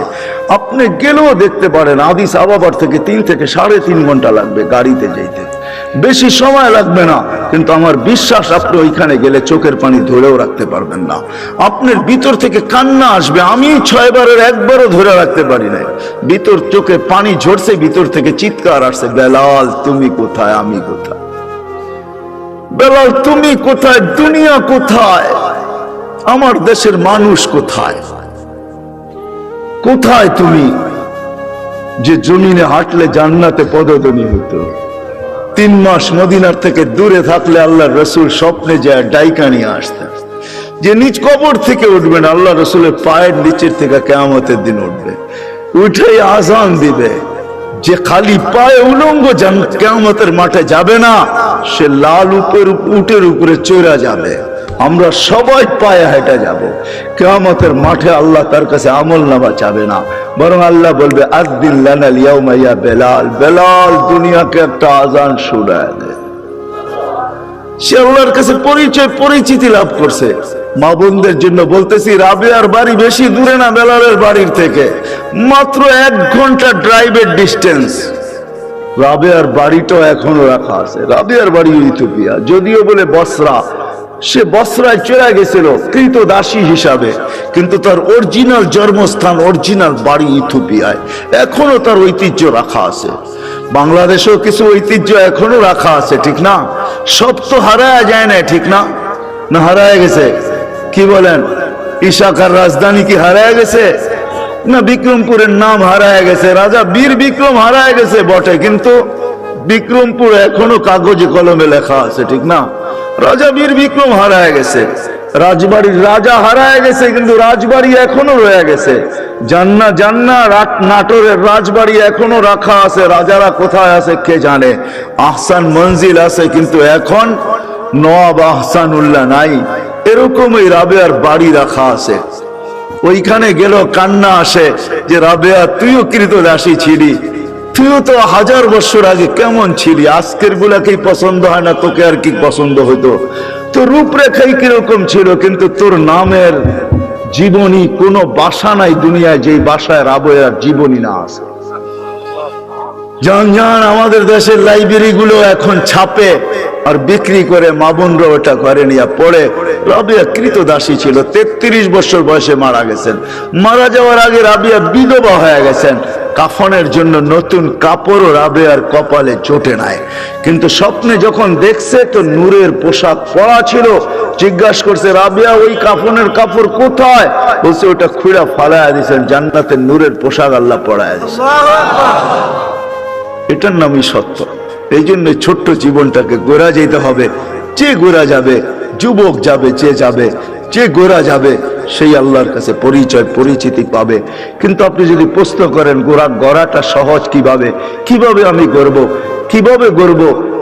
Speaker 1: আপনি গেলেও দেখতে পারেন, আদিস আবাবার থেকে 3 থেকে 3.5 ঘন্টা লাগবে গাড়িতে যেতে। বেশি সময় লাগবে না, কিন্তু আমার বিশ্বাস আপনি ওইখানে গেলে চোখের পানি ধরেও রাখতে পারবেন না। আপনার ভিতর থেকে কান্না আসবে। আমি 6 বারের একবারও ধরে রাখতে পারি না, ভিতর চোখে পানি ঝরছে, ভিতর থেকে চিৎকার আসছে, বেলাল তুমি কোথায়, আমি কোথায়, বেলাল তুমি কোথায়, দুনিয়া কোথায়, আমার দেশের মানুষ কোথায়, কোথায় তুমি যে জমিনে হাঁটলে জান্নাতে পদধ্বনি হতো। 3 মাস মদিনার থেকে দূরে থাকলে আল্লাহ রসুল স্বপ্নে যায় ডাইকা নিয়ে আসতেন, যে নিজ কবর থেকে উঠবেন, আল্লাহ রসুলের পায়ের নিচের থেকে কিয়ামতের দিন উঠবে, উঠেই আজান দিবে, যে খালি পায়ে উলঙ্গ কিয়ামতের মাঠে যাবে না, সে লাল উটের উপরে চড়া যাবে। আমরা সবাই পায়ে হেঁটে যাব কিয়ামতের মাঠে। আল্লাহ তার কাছে আমল নামা চাবে না, বরং আল্লাহ বলবে আযদিন লানাল ইয়াউমা ইয়া বেলাল, বেলাল দুনিয়াকে একটা আজান শোনায় দে। সে আল্লাহর কাছে পরিচিতি লাভ করছে। মা বোনদের জন্য বলতেছি, রাবেয়ার বাড়ি বেশি দূরে না বেলালের বাড়ির থেকে, মাত্র 1 ঘন্টা ড্রাইভের ডিস্টেন্স। রাবেয়ার বাড়িটাও এখনো রাখা আছে। রাবেয়ার বাড়ি ইথিওপিয়া, যদিও বলে বসরা, সে বসরায় চলে গেছিল কৃতদাসী হিসাবে, কিন্তু তার অরিজিনাল জন্মস্থান, অরিজিনাল বাড়ি ইথিওপিয়ায়। এখনো তার ঐতিহ্য রাখা আছে। বাংলাদেশেও কিছু ঐতিহ্য এখনো রাখা আছে, ঠিক না? সব তো হারায় যায় না, ঠিক না? না হারায় গেছে? কি বলেন? ইশাকার রাজধানী কি হারায় গেছে? না বিক্রমপুরের নাম হারায় গেছে, রাজা বীর বিক্রম হারায় গেছে বটে, কিন্তু বিক্রমপুর এখনো কাগজে কলমে লেখা আছে, ঠিক না? রাজা বীর বিক্রম হারায় গেছে, রাজবাড়ির রাজা হারায় গেছে, কিন্তু রাজবাড়ি এখনো রয়ে গেছে। জান্না নাটোরের রাজবাড়ি এখনো রাখা আছে, রাজারা কোথায় আছে কে জানে। আহসান মঞ্জিল আছে, কিন্তু এখন নওয়াব আহসানুল্লাহ নাই। এরকমই রাবেয়ার বাড়ি রাখা আছে। ওইখানে গেল কান্না আসে যে রাবেয়া তুইও কৃতদাসী ছিলি, তুইও তো 1000 বছর আগে কেমন ছিলি, আজকের গুলাকেই পছন্দ হয় না, তোকে আর কি পছন্দ হইতো? তোর রূপরেখাই কিরকম ছিল, কিন্তু তোর নামের জীবনী কোনো বাসা নাই দুনিয়ায় যেই বাসায় রাবেয়ার জীবনী না আছে। জান আমাদের দেশের লাইব্রেরি গুলো এখন ছাপে আর বিক্রি করে, মা বোনরা ওটা ঘরে নিয়ে পড়ে। রাবেয়া কৃতদাসী ছিল, 33 বছর বয়সে মারা গেছেন। মারা যাওয়ার আগে রাবেয়া বিধবা হয়ে গেছেন। কাফনের জন্য নতুন কাপড়ও রাবেয়ার কপালে জোটে নাই, কিন্তু স্বপ্নে যখন দেখছে তো নূরের পোশাক পরা ছিল। জিজ্ঞাসা করছে, রাবেয়া ওই কাফনের কাপড় কোথায়? বলছে ওটা খুঁড়া ফালাইয়া দিয়েছেন, জান্নাতের নূরের পোশাক আল্লাহ পরাইয়া দিয়েছেন। এটার নামই সত্য। এই জন্য ছোট্ট জীবনটাকে গোরা যেতে হবে। যে গোরা যাবে, যুবক যাবে, যে গোরা যাবে সেই আল্লাহর কাছে পরিচিতি পাবে। কিন্তু আপনি যদি প্রশ্ন করেন গড়াটা সহজ কিভাবে আমি গড়ব,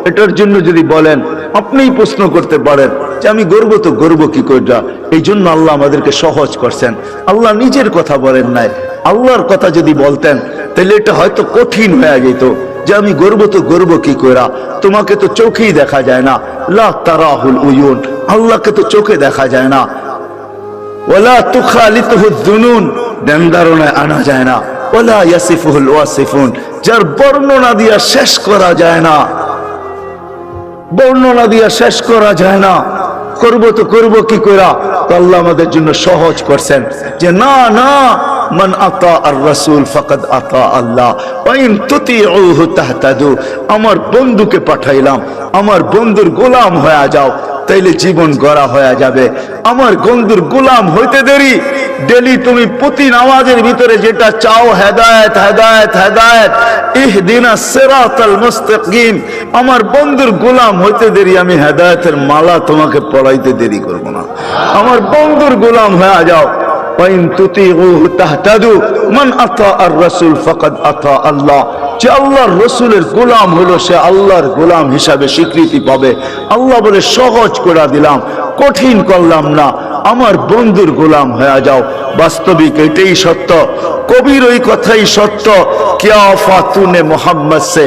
Speaker 1: এটার জন্য যদি বলেন, আপনিই প্রশ্ন করতে পারেন যে আমি গড়ব কি করে। এই জন্য আল্লাহ আমাদেরকে সহজ করছেন। আল্লাহ নিজের কথা বলেন নাই। আল্লাহর কথা যদি বলতেন তাহলে এটা হয়তো কঠিন হয়ে যেত, যে আমি গর্ব কি করা, তোমাকে তো চোখেই দেখা যায় না। লা তারাহুল উয়ুন, আল্লাহকে তো চোখে দেখা যায় না। ওয়ালা তুখালিতুহু যুনুন, দেনদারনায় আনা যায় না। ওয়ালা ইয়াসিফুহুল ওয়াসিফুন, যার বর্ণনা দিয়া শেষ করা যায় না, করব কি করা। তো আল্লাহ আমাদের জন্য সহজ করছেন যে না মান আতা আর রাসূল ফাকাদ আতা আল্লাহ ওয়া ইন তুতিউহু তাহতাদু। আমার বন্ধুকে পাঠাইলাম, আমার বন্ধুর গোলাম হয়ে যাও, তাইলে জীবন গড়া হয়ে যাবে। আমার বন্ধুর গোলাম হইতে দেরি, ডেলি তুমি প্রতি নামাজের ভিতরে যেটা চাও, হেদায়েত হেদায়েত হেদায়েত, ইহদিনাস সিরাতাল মুস্তাকিম। আমার বন্ধুর গোলাম হইতে দেরি, আমি হেদায়েতের মালা তোমাকে পড়াইতে দেরি করব না। আমার বন্ধুর গোলাম হয়ে যাও। ওয়াইন তুতিউহু তাহতাদু, মান আতা আর রাসূল ফাকাদ আতা আল্লাহ। যে আল্লাহর রাসূলের গোলাম হলো সে আল্লাহর গোলাম হিসাবে স্বীকৃতি পাবে। আল্লাহ বলে সহজ করে দিলাম, কঠিন করলাম না, আমার বন্ধুর গোলাম হয়ে যাও। বাস্তবিক এটাই সত্য, কবির ওই কথাই সত্য, क्या फातूने मोहम्मद से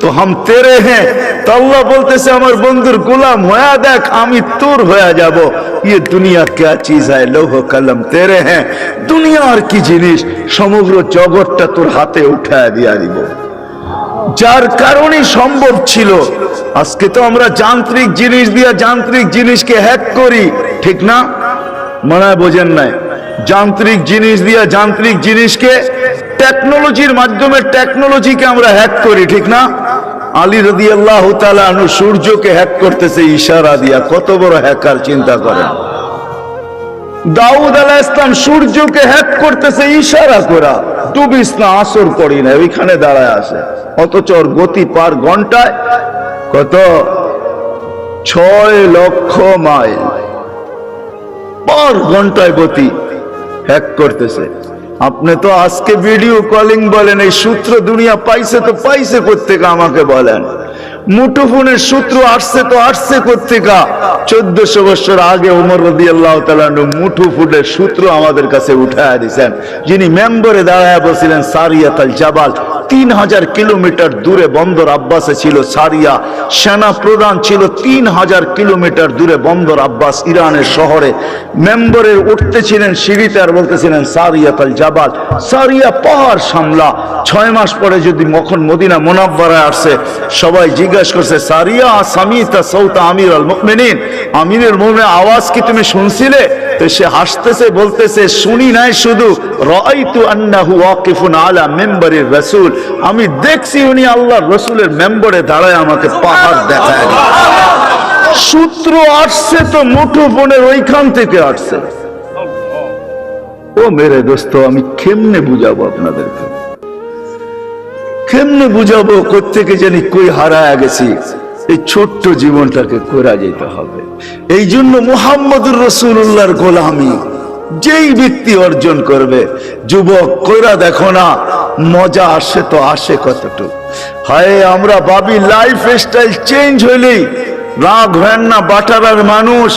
Speaker 1: तो हम तेरे हैं। तो अल्लाह बोलतेছে আমার বন্ধুর গোলাম হয়ে দেখ, আমি তোর হয়ে যাব। ये दुनिया क्या चीज है, लौह कलम तेरे हैं। দুনিয়ার কি জিনিস, সমগ্র জগৎটা তোর হাতে উঠায় দিয়া দিব। যার কারণে সম্ভব ছিল। আজকে তো আমরা যান্ত্রিক জিনিস দিয়ে যান্ত্রিক জিনিসকে হ্যাক করি, ঠিক না? মনে হয় বোঝেন নাই? যান্ত্রিক জিনিস দিয়ে যান্ত্রিক জিনিসকে, টেকনোলজির মাধ্যমে টেকনোলজিকে আমরা হ্যাক করি, ঠিক না? আলী রাদিয়াল্লাহু তাআলা আনহু সূর্যকে হ্যাক করতেছে ইশারা দিয়া। কত বড় হ্যাকার চিন্তা করেন। দাউদ আলাইহিস সালাম সূর্যকে হ্যাক করতেছে ইশারা করা। ডুবিস না, আসর পড়ি না, ওইখানে দাঁড়ায় আছে। অথচ ওর গতি পার ঘন্টায় কত? 6 লক্ষ মাইল পার ঘন্টায় গতি। হ্যাক করতেছে। আপনি তো আজকে ভিডিও কলিং বলেন, এই সূত্র দুনিয়া পাইছে তো পাইছে কোত্থেকে আমাকে বলেন? মুঠোফোনের সূত্র আসছে তো আসছে কোত্থেকে? 1400 বছর আগে ওমর রাদিয়াল্লাহু তাআলা মুঠোফোনের সূত্র আমাদের কাছে উঠায়া দিয়েছেন, যিনি মেম্বরে দাঁড়ায় বলছিলেন সারিয়াতুল জাবাল। 3000 কিলোমিটার দূরে বন্দর আব্বাসে ছিল সারিয়া। সেনা প্রধান ছিল 3000 কিলোমিটার দূরে বন্দর আব্বাস ইরানের শহরে। মেম্বরে উঠতেছিলেন সিঁড়িতে আর বলতেছিলেন সারিয়াতুল জাবাল, সারিয়া পাহাড় সামলা। 6 মাস পরে যদি মখন মদিনা মুনাওয়ারায় আসছে, সবাই জিজ্ঞাসা করছে সারিয়া সামিতা সাউতা আমিরুল মুমিনিন, আমিরুল মুমিনিনের আওয়াজ কি তুমি শুনছিলে? তো সে হাসতেছে, বলতেছে শুনি নাই, শুধু রাআইতু আন্নাহু ওয়াকিফুন আলা মিম্বারির রাসূল, আমি দেখছি উনি আল্লাহর রাসূলের মেম্বরে দাঁড়ায় আমাকে পাহাড় দেখায়। সূত্র আসছে তো মুঠোফোনের ওইখান থেকে আসছে। ও মেরে দোস্ত, আমি কেমনে বুঝাবো আপনাদেরকে? কেমনে বুঝাবো? কোত্থেকে জানি কই হারায় গেছি। এই ছোট্ট জীবনটাকে করা যেতে হবে। এই জন্য মুহাম্মদুর রাসূলুল্লাহর গোলামি যেই ব্যক্তি অর্জন করবে, যুবক কইরা দেখো না, মজা আসে তো আসে কতটুকু। হায় আমরা ভাবি লাইফ স্টাইল চেঞ্জ হইলেই রাগ হয় না। বাটারার মানুষ,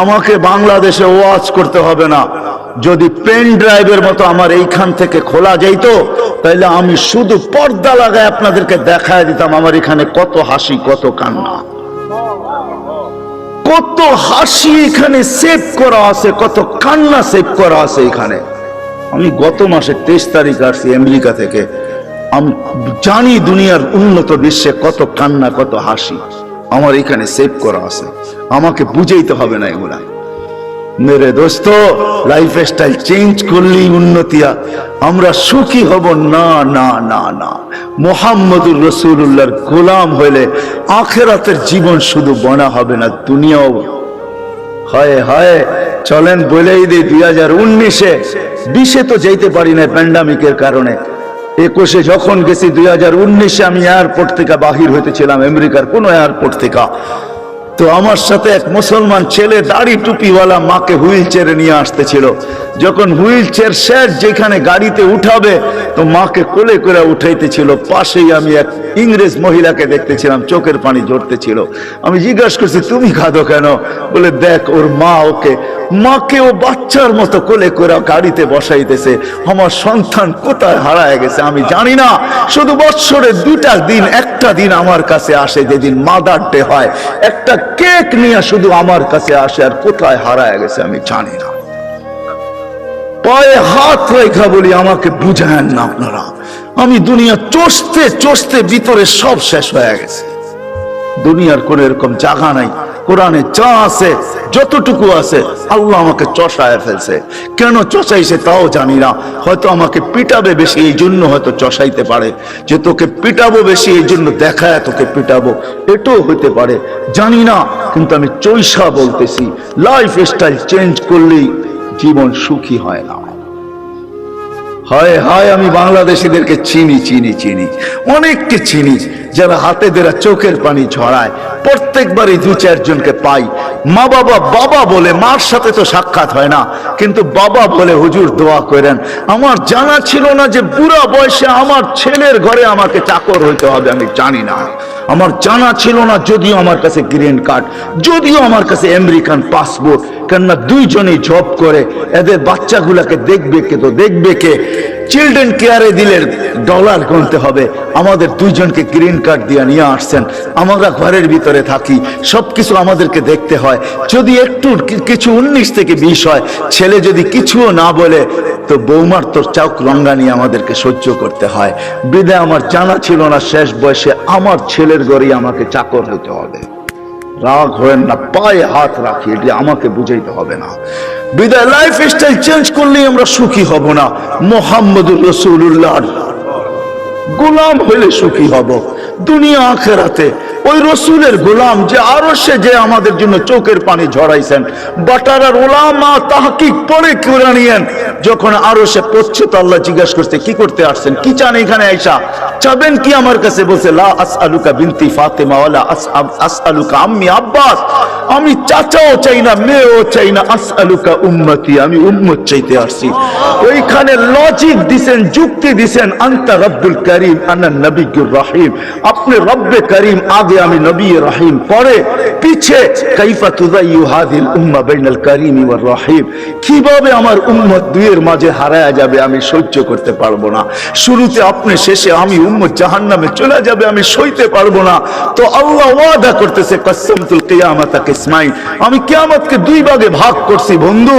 Speaker 1: আমাকে বাংলাদেশে ওয়াজ করতে হবে না। যদি পেন ড্রাইভের মতো আমার এইখান থেকে খোলা যাইতো, তাইলে আমি শুধু পর্দা লাগায় আপনাদেরকে দেখায় দিতাম আমার এখানে কত হাসি, কত কান্না, কত হাসি এখানে সেভ করা আছে, কত কান্না সেভ করা আছে এখানে। আমি গত মাসে 23 তারিখ আসছি আমেরিকা থেকে। আমি জানি দুনিয়ার উন্নত বিশ্বে কত কান্না, কত হাসি আমার এখানে সেভ করা আছে। আমাকে বুঝাইতে হবে না এগুলা। মেরে দোস্ত, লাইফ স্টাইল চেঞ্জ করলেই উন্নতিয়া। আমরা সুখী হব না, না, না, না। মুহাম্মদুর রাসূলুল্লাহর গোলাম হইলে আখিরাতের জীবন শুধু বনা হবে না, দুনিয়াও। হায় হায়, চলেন বলেই দিই 2019-এ 20-এ তো যেতে পারি না প্যান্ডামিকের কারণে। 21-এ যখন গেছি, 2019-এ আমি এয়ারপোর্ট থেকে বাহির হইতেছিলাম, আমেরিকার কোন এয়ারপোর্ট থেকে। তো আমার সাথে এক মুসলমান ছেলে দাড়ি টুপিওয়ালা মাকে হুইল চেয়ারে নিয়ে আসতেছিল। যখন হুইল চেয়ার শেষ যেখানে গাড়িতে উঠাবে, তো মাকে কোলে করে উঠাইতেছিল। পাশেই আমি এক ইংরেজ মহিলাকে দেখতেছিলাম, চোখের পানি ঝরতেছিল। আমি জিজ্ঞাসা করছি তুমি কাঁদো কেন? বলে দেখ ওর মা মাকে ও বাচ্চার মতো কোলে করে গাড়িতে বসাইতেছে। আমার সন্তান কোথায় হারায় গেছে আমি জানি না। শুধু বছরে 2টা দিন, একটা দিন আমার কাছে আসে যেদিন মাদার ডে হয়, একটা কেক নিয়ে শুধু আমার কাছে আসে, আর কোথায় হারায় গেছে আমি জানি না। পায়ে হাত রেখা বলি আমাকে বুঝায়েন না আপনারা। আমি দুনিয়া চষতে চষতে ভিতরে সব শেষ হয়ে গেছে। দুনিয়ার কোন এরকম জায়গা নাই। কোরআনে যা আছে, যতটুকু আছে, আল্লাহ আমাকে চষায় ফেলছে। কেন চষাইছে তাও জানি না। হয়তো আমাকে পিটাবে বেশি, এই জন্য হয়তো চষাইতে পারে, যে তোকে পিটাবো বেশি এই জন্য দেখায় তোকে পিটাবো, এটাও হইতে পারে, জানি না। কিন্তু আমি চৈষা বলতেছি, লাইফ স্টাইল চেঞ্জ করলেই জীবন সুখী হয় না। হায় হায়, আমি বাংলাদেশিদেরকে চিনি, অনেককে চিনি, যারা হাতে দেরা চোখের পানি ঝরায়। প্রত্যেকবারই 2-4 জনকে পাই। মা বাবা বলে, মার সাথে তো সাক্ষাৎ হয় না, কিন্তু বাবা বলে হুজুর দোয়া করেন। আমার জানা ছিল না যে বুড়া বয়সে আমার ছেলের ঘরে আমাকে চাকর হইতে হবে, আমি জানি না। আমার জানা ছিল না, যদিও আমার কাছে গ্রিন কার্ড, যদিও আমার কাছে আমেরিকান পাসপোর্ট, কেননা 2 জনেই জব করে। এদের বাচ্চাগুলাকে দেখবে কে? চিলড্রেন কেয়ারে দিলে ডলার গুনতে হবে, আমাদের দুইজনকে গ্রিন কার্ড দিয়ে নিয়ে আসছেন। আমরা ঘরের ভিতরে থাকি, সবকিছু আমাদেরকে দেখতে হয়। যদি একটু কিছু 19 থেকে 20 হয়, ছেলে যদি কিছুও না বলে, তো বৌমার তোর চাউক লঙ্গা নিয়ে আমাদেরকে সহ্য করতে হয়। বিদায় আমার জানা ছিল না শেষ বয়সে আমার ছেলের ঘরেই আমাকে চাকর হতে হবে। রাগ হয়েন না, পায়ে হাত রাখি, এটি আমাকে বুঝাইতে হবে না। বিদায় লাইফ স্টাইল চেঞ্জ করলেই আমরা সুখী হব না, মুহাম্মদুর রাসূলুল্লাহর গোলাম হইলে সুখী হব দুনিয়া আখেরাতে। ওই রসুলের গোলাম যে আরশে যে আমাদের জন্য চোখের পানি ঝরাইছেন, বাটারার উলামা তাহকিক পড়ে কুরআনিয়ান যখন আরশে পৌঁছে তো আল্লাহ জিজ্ঞাসা করতে, কি করতে আসছেন, কি চান এখানে আয়েশা, চাবেন কি আমার কাছে? বলছে লা আসআলুকা বিনতি ফাতেমা ওয়ালা আসআলুকা আম্মি আব্বাস, আমি চাচাও চাই না, মেয়েও চাই না, আসআলুকা উম্মতি, আমি উম্মত চাইতে আসছি। ওইখানে লজিক দিবেন, যুক্তি দিবেন, আনতা রব্বুল করিম আনা নবিয়্যুর রহিম, আপনি রব্বে করিম, আগে আমি নবী রহিম, পরে পিছে কাইফা তুযায়্যু হাযিল উম্মাহ বাইনাল করিম ওয়ার রহিম, কিভাবে আমার উম্মত দুইয়ের মাঝে হারায়া যাবে আমি সহ্য করতে পারবো না। শুরুতে আপনি, শেষে আমি, উম্মত জাহান্নামে চলে যাবে আমি সইতে পারবো না। তো আল্লাহ ওয়াদা করতেছে কসমতুল কিয়ামাতা কিসমাইন, আমি কিয়ামতকে দুই ভাগে ভাগ করছি বন্ধু,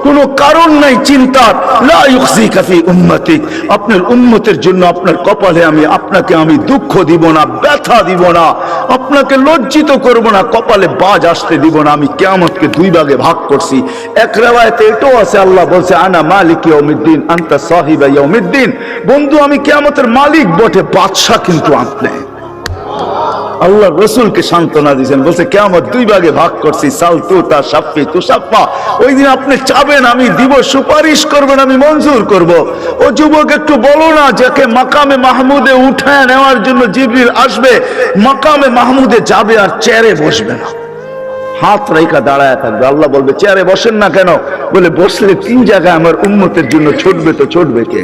Speaker 1: কোনো কারণ নাই চিন্তার। লা ইউখজিকা ফি উম্মতিক, আপনার উম্মতের জন্য আপনার কপালে আপনাকে আমি দুঃখ দিব না, ব্যথা দিব না, আপনাকে লজ্জিত করব না, কপালে বাজ আসতে দিব না। আমি কিয়ামতকে দুই ভাগে ভাগ করছি। এক riwayate এটাও আছে, আল্লাহ বলছে আনা মালিক ইয়াউমিদ্দিন আনতা সাহিবা ইয়াউমিদ্দিন, বন্ধু আমি কিয়ামতের মালিক বটে, বাদশা কিন্তু আপনি। আল্লাহ রসুলকে সান্ত্বনা দিয়েছেন, বলছে কিয়ামত দুই ভাগে ভাগ করছি, সাল তু তা শাফি তু শাফা, ওই দিন আপনি চাবেন আমি দিব, সুপারিশ করবেন আমি মঞ্জুর করব। ও যুবক একটু বলো না, যাকে মাকামে মাহমুদে উঠায় নেওয়ার জন্য জিবরিল আসবে, মাকামে মাহমুদে যাবে আর চেয়ারে বসবে না, হাত রেখা দাঁড়ায় থাকবে। আল্লাহ বলবে চেয়ারে বসেন না কেন? বলে বসলে 3 জায়গায় আমার উম্মতের জন্য ছুটবে, তো ছুটবে কে?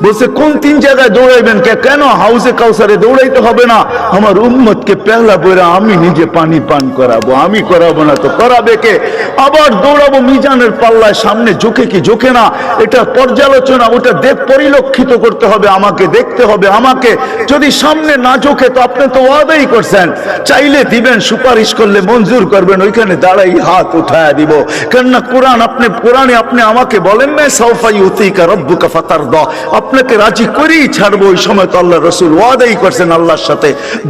Speaker 1: বলছে কোন 3 জায়গায় দৌড়াইবেন? কেন হাউজে কাউসারে দৌড়াইতে হবে না, আমার উম্মতকে পেহলা বইরা আমি নিজে পানি পান করাবো, আমি করাবো না তো করাবে কে? আবার দৌড়াবো মিজানের পাল্লায়, সামনে ঝুঁকে কি ঝুঁকে না, এটা পর্যালোচনা, ওটা পরিলক্ষিত করতে হবে আমাকে, দেখতে হবে আমাকে। যদি সামনে না ঝুঁকে তো আপনি তো ওয়াদাই করছেন, চাইলে দিবেন, সুপারিশ করলে মঞ্জুর করবেন, ওইখানে দাঁড়াই হাত উঠায় দিব। কেননা কোরআনে আপনি আমাকে বলেন না সাউফা ইউতিকা রাব্বুকা ফাতারদা, আপনাকে রাজি করেই ছাড়বো। ওই সময় তো আল্লাহ রসুল ওয়াদাই করছেন, আল্লাহর সাথে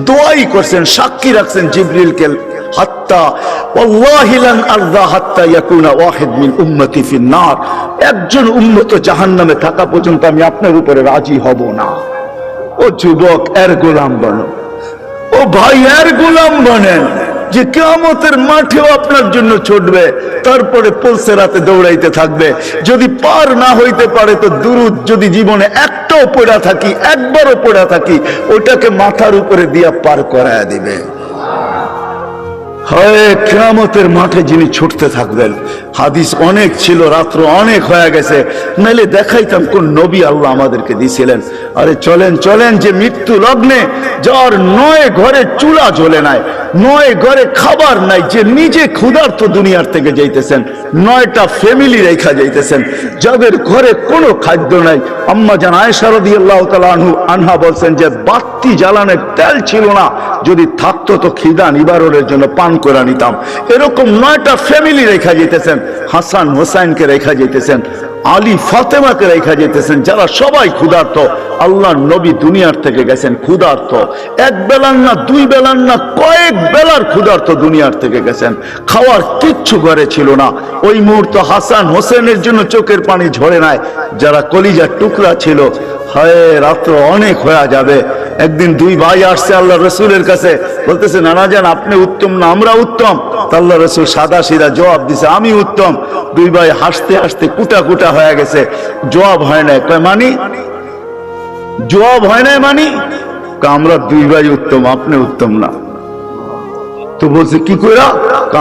Speaker 1: দোয়াই করছেন, সাক্ষী রাখছেন জিবরিলকে, হাত্তা ওয়াল্লাহি লান আরদা হাত্তা ইয়াকুনা ওয়াহিদ মিন উম্মতি ফিন নার, একজন উম্মত জাহান্নামে থাকা পর্যন্ত আমি আপনার উপরে রাজি হব না। ও যুবক, এর গোলাম বনো, ও ভাই এর গোলাম বনেন, যে কিয়ামতের মাঠেও আপনার জন্য ছুটবে, তারপরে পুলসেরাতে দৌড়াইতে থাকবে। যদি পার না হইতে পারে তো দুরুদ যদি জীবনে একটাও পড়া থাকি, একবারও পড়া থাকি, ওটাকে মাথার উপরে দিয়া পার করায়া দিবে। হয় কিয়ামতের মাঠে যিনি ছুটতে থাকবেন। হাদিস অনেক ছিল, রাত্র অনেক হয়ে গেছে, নাইলে দেখাইতাম কোন নবী আল্লাহ আমাদেরকে দিয়েছিলেন। আরে চলেন চলেন, যে মৃত্যু লগ্নে যার 9 ঘরে চুলা জ্বলে নাই, 9 ঘরে খাবার নাই, যে নিজে ক্ষুধার্ত দুনিয়ার থেকে যাইতেছেন, 9টা ফ্যামিলি রেখা যাইতেছেন, যাদের ঘরে কোনো খাদ্য নাই। আম্মা জান আয়েশা রাদিয়াল্লাহু তাআলা আনহা বলছেন যে বাতি জ্বালানোর তেল ছিল না, যদি থাকতো তো খিদা নিবারণের জন্য পান করে নিতাম। এরকম 9টা ফ্যামিলি রেখা যেতেছেন, হাসান হোসাইনকে রেখা যেতেছেন, আলী ফাতেমাকে রেখা যেতেছেন, যারা সবাই ক্ষুধার্ত। আল্লাহর নবী দুনিয়ার থেকে গেছেন ক্ষুধার্ত, এক বেলার না, 2 বেলার না, কয়েক বেলার ক্ষুধার্ত দুনিয়ার থেকে গেছেন, খাওয়ার কিচ্ছু ঘরে ছিল না। ওই মুহূর্তে হাসান হোসেনের জন্য চোখের পানি ঝরে নাই, যারা কলিজার টুকরা ছিল। হায় রাত্র অনেক হয়ে যাবে। একদিন 2 ভাই আসছে আল্লাহ রসুলের কাছে, বলতেছে নানা জান আপনি উত্তম না আমরা উত্তম? আল্লাহ রসুল সাদা সিধা জবাব দিছে আমি উত্তম। 2 ভাই হাসতে হাসতে কুটা কুটা হয়ে গেছে, জবাব হয় নাই। কয় মানি? জবাব হয় নাই মানি? আমরা 2 ভাই উত্তম, আপনি উত্তম না। তো বলছে কি কইরা?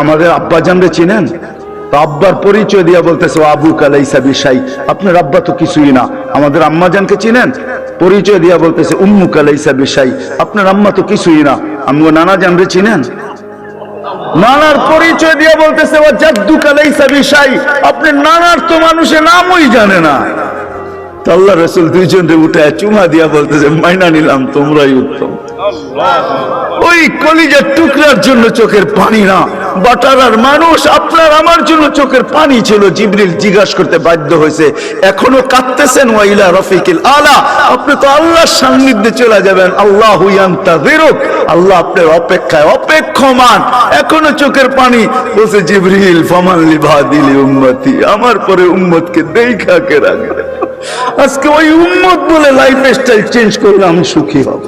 Speaker 1: আমাদের আব্বা জানরে চিনেন? আব্বার পরিচয় দিয়া বলতেছে আবু কালাইসা বিশাই, আপনার আব্বা তো কিছুই না। আমাদের আম্মা জানকে চিনেন? পরিচয় দিয়া বলতেছে উম্মু কালাইসা বিশাই, আপনার আম্মা তো কিছুই না। আমগো নানা জানরে চিনেন? নানার পরিচয় দিয়া বলতেছে ও জাদ্দু কালাইসা বিশাই, আপনার নানার তো মানুষের নামই জানে না। তো আল্লাহ রসুল দুইজনে উঠে চুমা দিয়া বলতেছে মাইনা নিলাম, তোমরাই উত্তম। ওই কলিজার টুকরার জন্য চোখের পানি না, বাটারার মানুষ আপনার আমার জন্য চোখের পানি ছিল। জিবরিল জিজ্ঞাসা করতে বাধ্য হয়েছে, এখনো কাঁদতেছেন? ওয়াইলা রফিকিল আলা, আপনি তো আল্লাহর সান্নিধ্যে চলে যাবেন। আল্লাহু ইয়ান্তাযিরুক, আল্লাহ আপনার অপেক্ষায় অপেক্ষমান, এখনো চোখের পানি। বলছে জিবরিল ফামান লিবাদিলি উম্মতি, আমার পরে উম্মতকে দেখা কে রাখবে। আজকে ওই উম্মত বলে লাইফ স্টাইল চেঞ্জ করলে আমি সুখী হব।